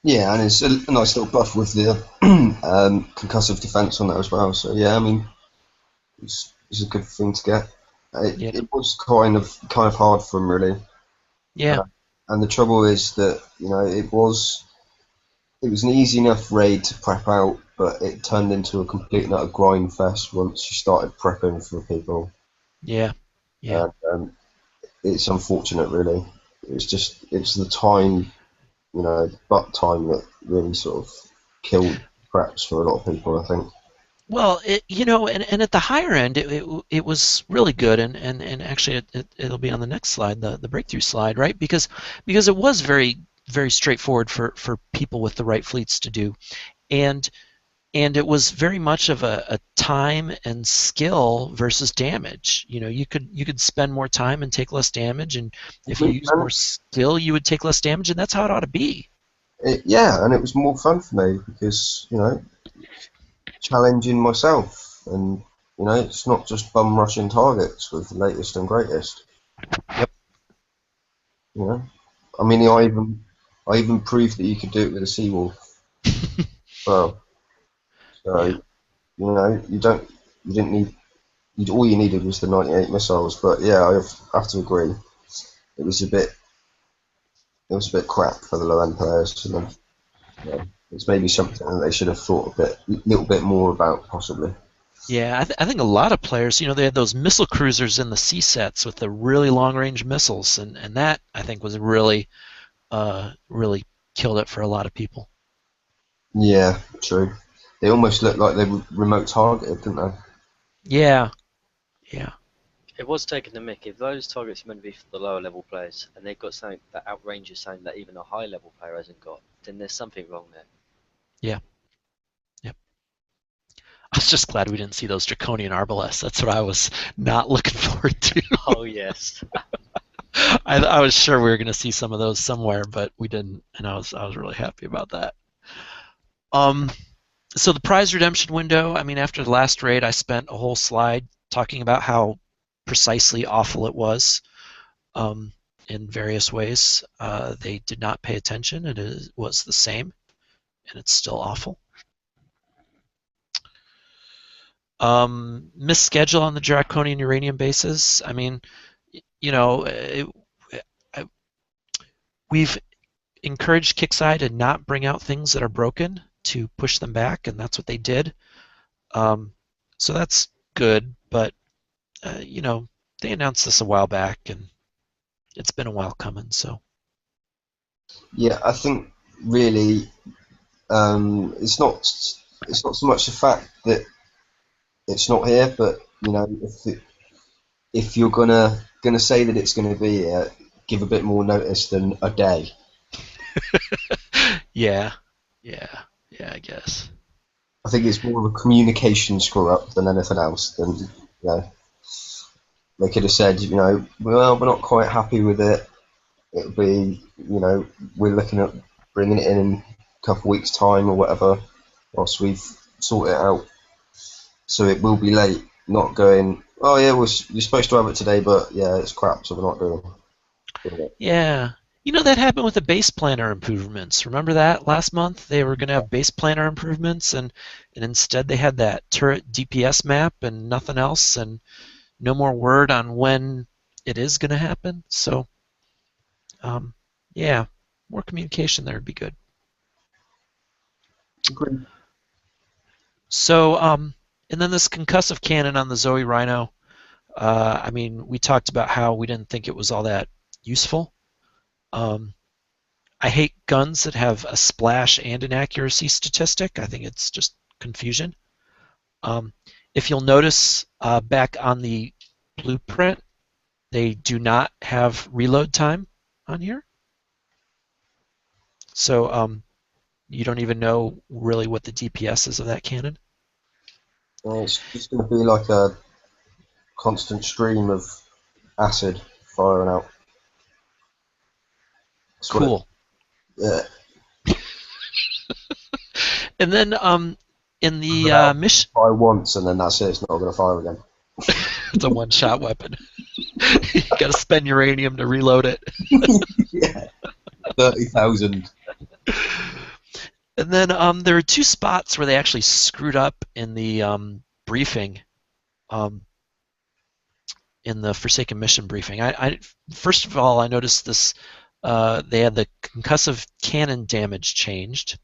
Yeah, and it's a nice little buff with the concussive defense on that as well. So yeah, I mean, it's a good thing to get. yeah, It was kind of hard for him really, yeah, and the trouble is that it was an easy enough raid to prep out, but it turned into a complete and utter grind fest once you started prepping for people. yeah, yeah. And it's unfortunate, really. It's the time, butt time that really sort of killed preps for a lot of people, I think. Well, and at the higher end, it was really good, and actually it'll be on the next slide, the breakthrough slide, right? Because it was very very straightforward for people with the right fleets to do, and it was very much of a time and skill versus damage. You could spend more time and take less damage, and if you use more And skill, you would take less damage, and that's how it ought to be. yeah, and it was more fun for me because challenging myself, and it's not just bum rushing targets with the latest and greatest. Yep. You know, I mean, I even proved that you could do it with a seawolf. Well, so Yeah. you didn't need all you needed was the 98 missiles. But yeah, I have to agree, it was a bit crap for the low end players, and it's maybe something that they should have thought little bit more about possibly. Yeah, I think a lot of players, they had those missile cruisers in the C sets with the really long range missiles, and that I think was really killed it for a lot of people. Yeah, true. They almost looked like they were remote targeted, didn't they? Yeah, yeah, It was taking the mick. If those targets are meant to be for the lower level players, and they've got something that outranges something that even a high level player hasn't got, then there's something wrong there. yeah, yeah. I was just glad we didn't see those draconian arbalests. That's what I was not looking forward to. Oh yes. I was sure we were going to see some of those somewhere, but we didn't, and I was really happy about that. Um, so the prize redemption window. I mean, after the last raid, I spent a whole slide talking about how precisely awful it was. Um, in various ways. They did not pay attention. Was the same, and it's still awful. Missed schedule on the Draconian uranium bases. I mean, you know, it, I, we've encouraged Kixeye to not bring out things that are broken, to push them back, and that's what they did. Um, so that's good, but they announced this a while back, and it's been a while coming. So Yeah, I think really it's not so much the fact that it's not here, but if you're gonna say that it's gonna be here, give a bit more notice than a day. yeah, yeah, yeah, I guess. I think it's more of a communication screw up than anything else. Than they could have said, well, we're not quite happy with it. It'll be, we're looking at bringing it in a couple of weeks' time or whatever, whilst we've sorted it out. So it will be late. Not going, oh yeah, you're supposed to have it today, but yeah, it's crap, so we're not doing it. Yeah. That happened with the base planner improvements. Remember that last month? They were going to have base planner improvements, and instead they had that turret DPS map and nothing else, and no more word on when it is going to happen. So, um, yeah, more communication there would be good. Agreed. So, and then this concussive cannon on the Zoe Rhino. I mean, we talked about how we didn't think it was all that useful. Um, I hate guns that have a splash and an accuracy statistic. I think it's just confusion. Um, if you'll notice back on the blueprint, they do not have reload time on here. So you don't even know really what the DPS is of that cannon. It's just going to be like a constant stream of acid firing out. That's what Cool. yeah. And then in the mission, Fire once and then that's it. It's not going to fire again. it's a one-shot weapon. You got to spend uranium to reload it. Yeah, 30,000. And then there are two spots where they actually screwed up in the briefing, in the Forsaken Mission briefing. I first of all, I noticed this. They had the concussive cannon damage changed,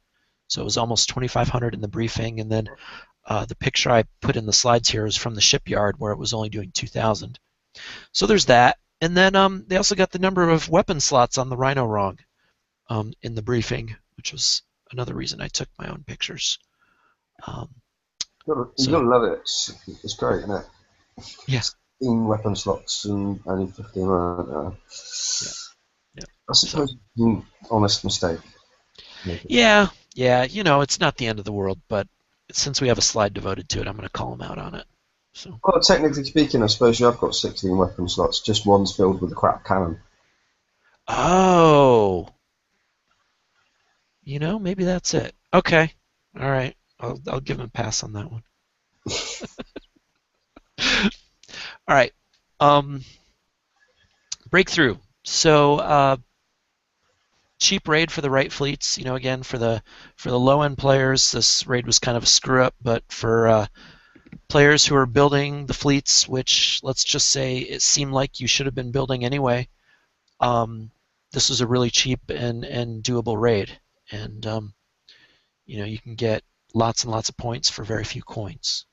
so it was almost 2,500 in the briefing, and then the picture I put in the slides here is from the shipyard where it was only doing 2,000. So there's that. And then they also got the number of weapon slots on the Rhino wrong in the briefing, which was another reason I took my own pictures. You've got to love it. It's great, isn't it? Yeah. 16 weapon slots and only 15. Yeah. I suppose it's an honest mistake. Yeah, you know, it's not the end of the world, but since we have a slide devoted to it, I'm going to call them out on it. So. Well, technically speaking, I suppose you have got 16 weapon slots. Just one's filled with a crap cannon. Oh. You know, maybe that's it. Okay. All right. I'll give him a pass on that one. All right. Breakthrough. So cheap raid for the right fleets. You know, again for the low end players, this raid was kind of a screw up. But for players who are building the fleets, which let's just say it seemed like you should have been building anyway, this was a really cheap and doable raid. And you know, you can get lots and lots of points for very few coins.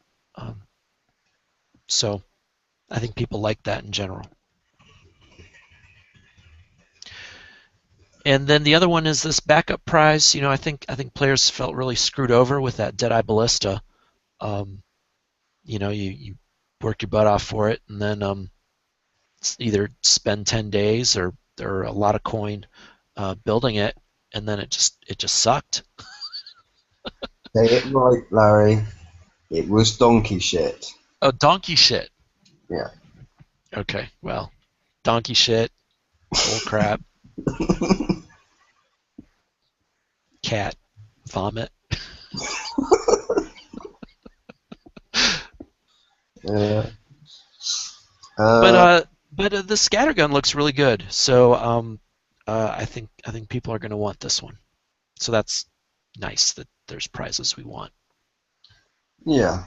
So I think people like that in general. And then the other one is this backup prize. You know, I think players felt really screwed over with that Deadeye Ballista. You know, you work your butt off for it, and then either spend 10 days or a lot of coin building it, and then it just sucked. Say it right, Larry. It was donkey shit. Oh, donkey shit. Yeah. Okay, well, donkey shit, bull crap, cat, vomit. Yeah. But the scattergun looks really good, so I think people are going to want this one. So that's nice that there's prizes we want. Yeah.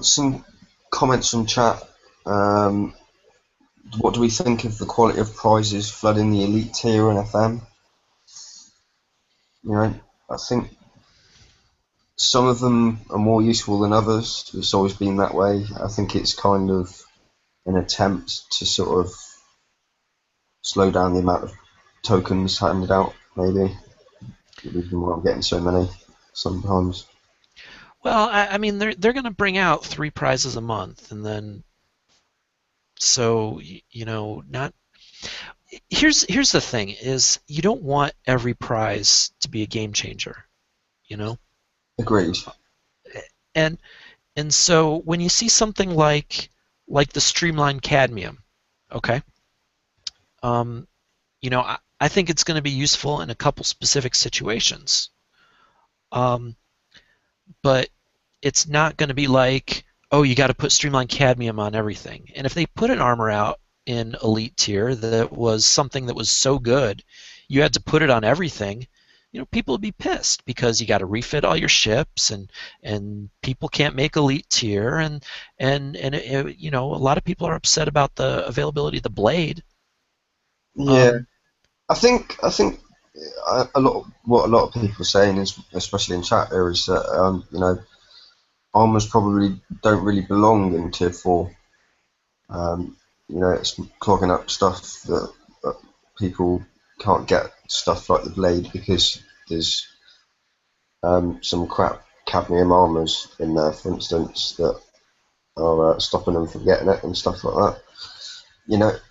Some comments from chat. What do we think of the quality of prizes flooding the elite tier and FM? You know, I think some of them are more useful than others. It's always been that way. I think it's kind of an attempt to sort of slow down the amount of tokens handed out, maybe. The reason why I'm getting so many sometimes. Well, I mean, they're going to bring out 3 prizes a month, and then so you know, not. Here's the thing: is you don't want every prize to be a game changer, you know. Agreed. And so when you see something like the streamlined cadmium, okay, you know, I think it's going to be useful in a couple specific situations. But it's not going to be like, oh, you got to put streamlined cadmium on everything. And if they put an armor out in elite tier that was something that was so good, you had to put it on everything, you know, people would be pissed because you got to refit all your ships, and people can't make elite tier, and you know, a lot of people are upset about the availability of the blade. Yeah, I think what a lot of people are saying is, especially in chat here, is that armors probably don't really belong in tier 4. It's clogging up stuff that people can't get stuff like the blade because there's some crap cadmium armors in there, for instance, that are stopping them from getting it and stuff like that.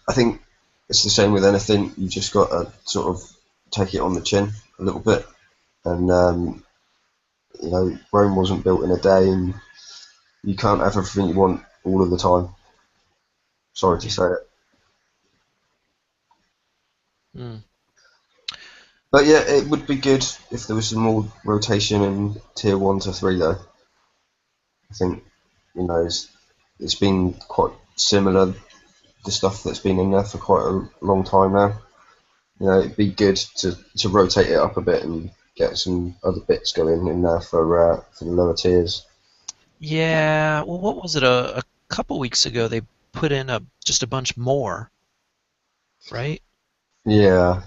I think it's the same with anything. You just got to sort of take it on the chin a little bit. And Rome wasn't built in a day, and you can't have everything you want all of the time. Sorry to say it. Mm. But yeah, it would be good if there was some more rotation in tier 1 to 3, though. I think, it's been quite similar, the stuff that's been in there for quite a long time now. It'd be good to rotate it up a bit and get some other bits going in there for the lower tiers. Yeah. Well, what was it? A couple weeks ago, they put in just a bunch more, right? Yeah.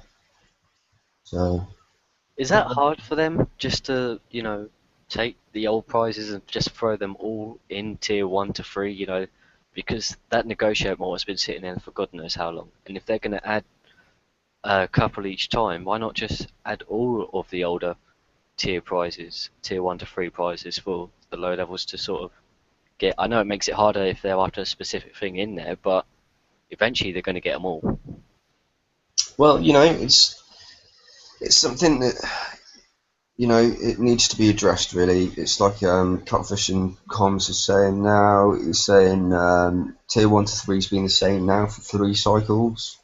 So. Is that hard for them just to, take the old prizes and just throw them all in tier 1 to 3, because that negotiate mode has been sitting there for God knows how long. And if they're going to add a couple each time, why not just add all of the older tier prizes, tier 1 to 3 prizes for the low levels to sort of get? I know it makes it harder if they're after a specific thing in there, but eventually they're going to get them all. Well, it's something that it needs to be addressed. Really, it's like Cutfish and Comms is saying now. He's saying tier 1 to 3 has been the same now for 3 cycles.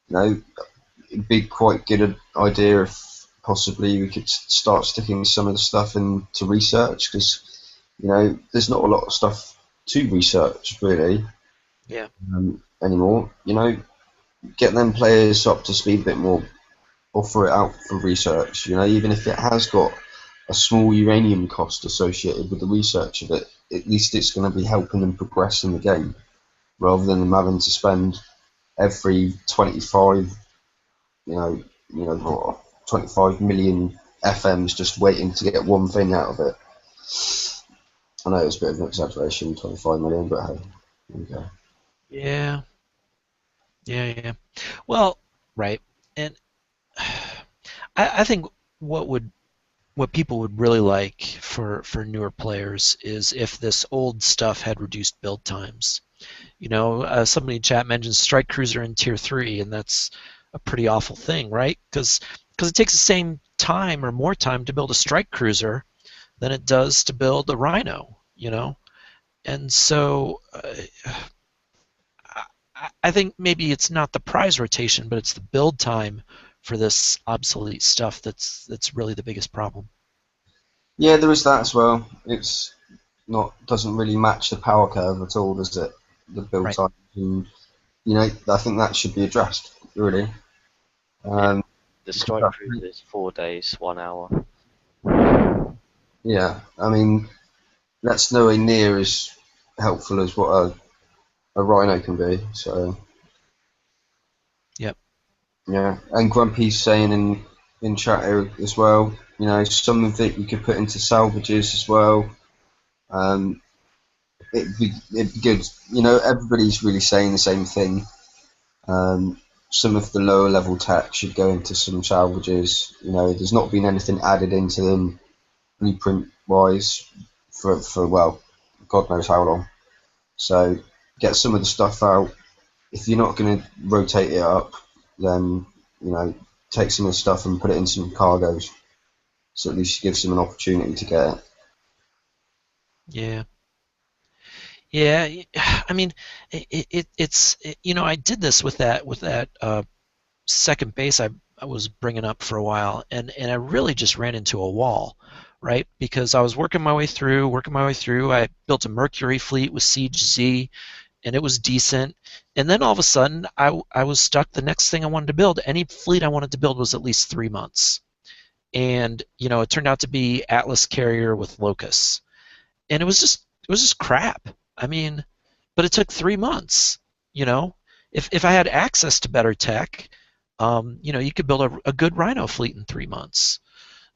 It'd be quite good idea if possibly we could start sticking some of the stuff into research, because there's not a lot of stuff to research really Yeah. anymore. Get them players up to speed a bit more, offer it out for research. Even if it has got a small uranium cost associated with the research of it, at least it's going to be helping them progress in the game, rather than them having to spend every 25, 25 million FMs just waiting to get one thing out of it. I know it's a bit of an exaggeration, 25 million, but hey, there we go. Yeah. Yeah. Yeah. Well, right. And I think what people would really like for newer players is if this old stuff had reduced build times. Somebody in chat mentioned strike cruiser in tier 3, and that's a pretty awful thing, right? Because it takes the same time or more time to build a strike cruiser than it does to build a rhino. And so I think maybe it's not the prize rotation, but it's the build time for this obsolete stuff that's really the biggest problem. Yeah, there is that as well. It's not doesn't really match the power curve at all, does it? The build Right. time, and I think that should be addressed really. Yeah, Um, the because strike cruise is 4 days, 1 hour. yeah, I mean that's nowhere near as helpful as what a rhino can be. So Yep. yeah, and Grumpy's saying in chat here as well. Some of it you could put into salvages as well. Um, it'd be good. Everybody's really saying the same thing. Some of the lower level tech should go into some salvages. There's not been anything added into them blueprint wise for well, God knows how long. So get some of the stuff out. If you're not going to rotate it up, then take some of the stuff and put it in some cargoes. So at least it gives them an opportunity to get it. Yeah. Yeah, I mean, I did this with that second base I was bringing up for a while, and I really just ran into a wall, right? Because I was working my way through. I built a Mercury fleet with Siege Z, and it was decent. And then all of a sudden, I was stuck. The next thing I wanted to build, any fleet I wanted to build, was at least 3 months, and it turned out to be Atlas carrier with Locust, and it was just crap. I mean, but it took 3 months. You know, if I had access to better tech, You could build a good Rhino fleet in 3 months.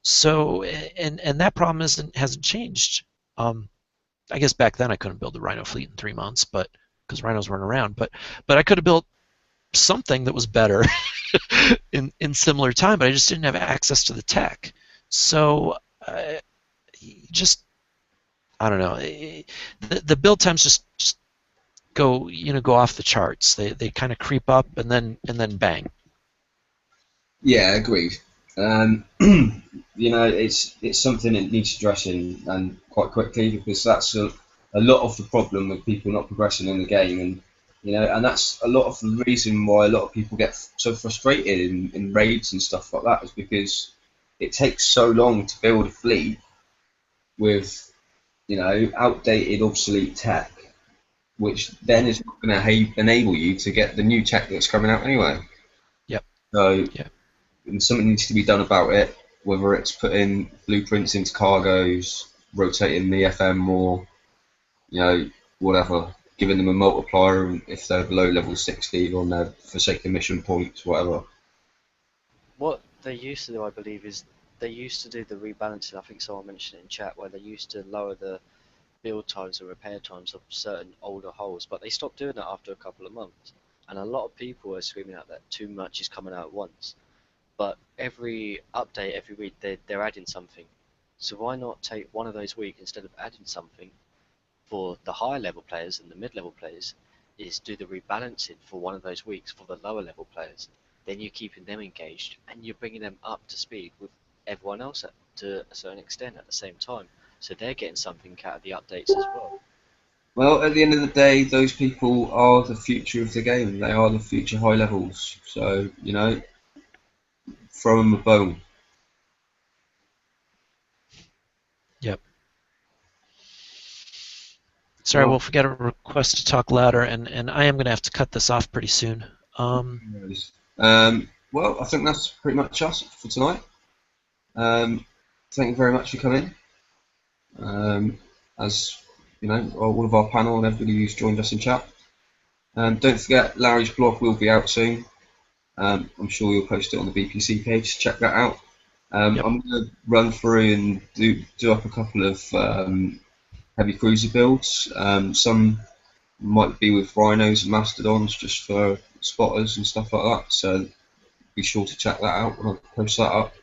So, and that problem hasn't changed. I guess back then I couldn't build a Rhino fleet in 3 months, but because rhinos weren't around. But I could have built something that was better in similar time, but I just didn't have access to the tech. So, just I don't know. The build times just go off the charts. They kind of creep up and then bang. Yeah, agreed. It's something that needs addressing and quite quickly, because that's a lot of the problem with people not progressing in the game, and that's a lot of the reason why a lot of people get so frustrated in raids and stuff like that, is because it takes so long to build a fleet with outdated, obsolete tech, which then is not going to enable you to get the new tech that's coming out anyway. Yep. So Yep. something needs to be done about it, whether it's putting blueprints into cargoes, rotating the FM more, whatever, giving them a multiplier if they're below level 60 on their Forsaken mission points, whatever. What they used to do, I believe, is they used to do the rebalancing. I think someone mentioned it in chat, where they used to lower the build times and repair times of certain older hulls, but they stopped doing that after a couple of months. And a lot of people are screaming out that too much is coming out at once. But every update, every week, they're adding something. So why not take one of those weeks instead of adding something for the higher level players and the mid level players, is do the rebalancing for one of those weeks for the lower level players. Then you're keeping them engaged and you're bringing them up to speed with everyone else to a certain extent at the same time. So they're getting something out of the updates as well. Well, at the end of the day, those people are the future of the game. They are the future high levels. So, throw them a bone. Yep. Sorry, Well, Wolf, we got a request to talk louder, and I am going to have to cut this off pretty soon. well, I think that's pretty much us for tonight. Thank you very much for coming. As all of our panel and everybody who's joined us in chat. Don't forget, Larry's blog will be out soon. I'm sure you'll post it on the BPC page. Check that out. Yep. I'm going to run through and do up a couple of heavy cruiser builds. Some might be with rhinos and mastodons, just for spotters and stuff like that. So be sure to check that out when I post that up.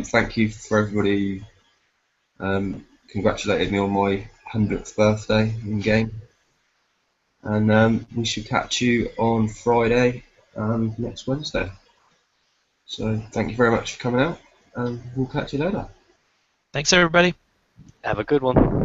Thank you for everybody congratulated me on my 100th birthday in game, and we should catch you on Friday next Wednesday. So thank you very much for coming out, and we'll catch you later. Thanks, everybody. Have a good one.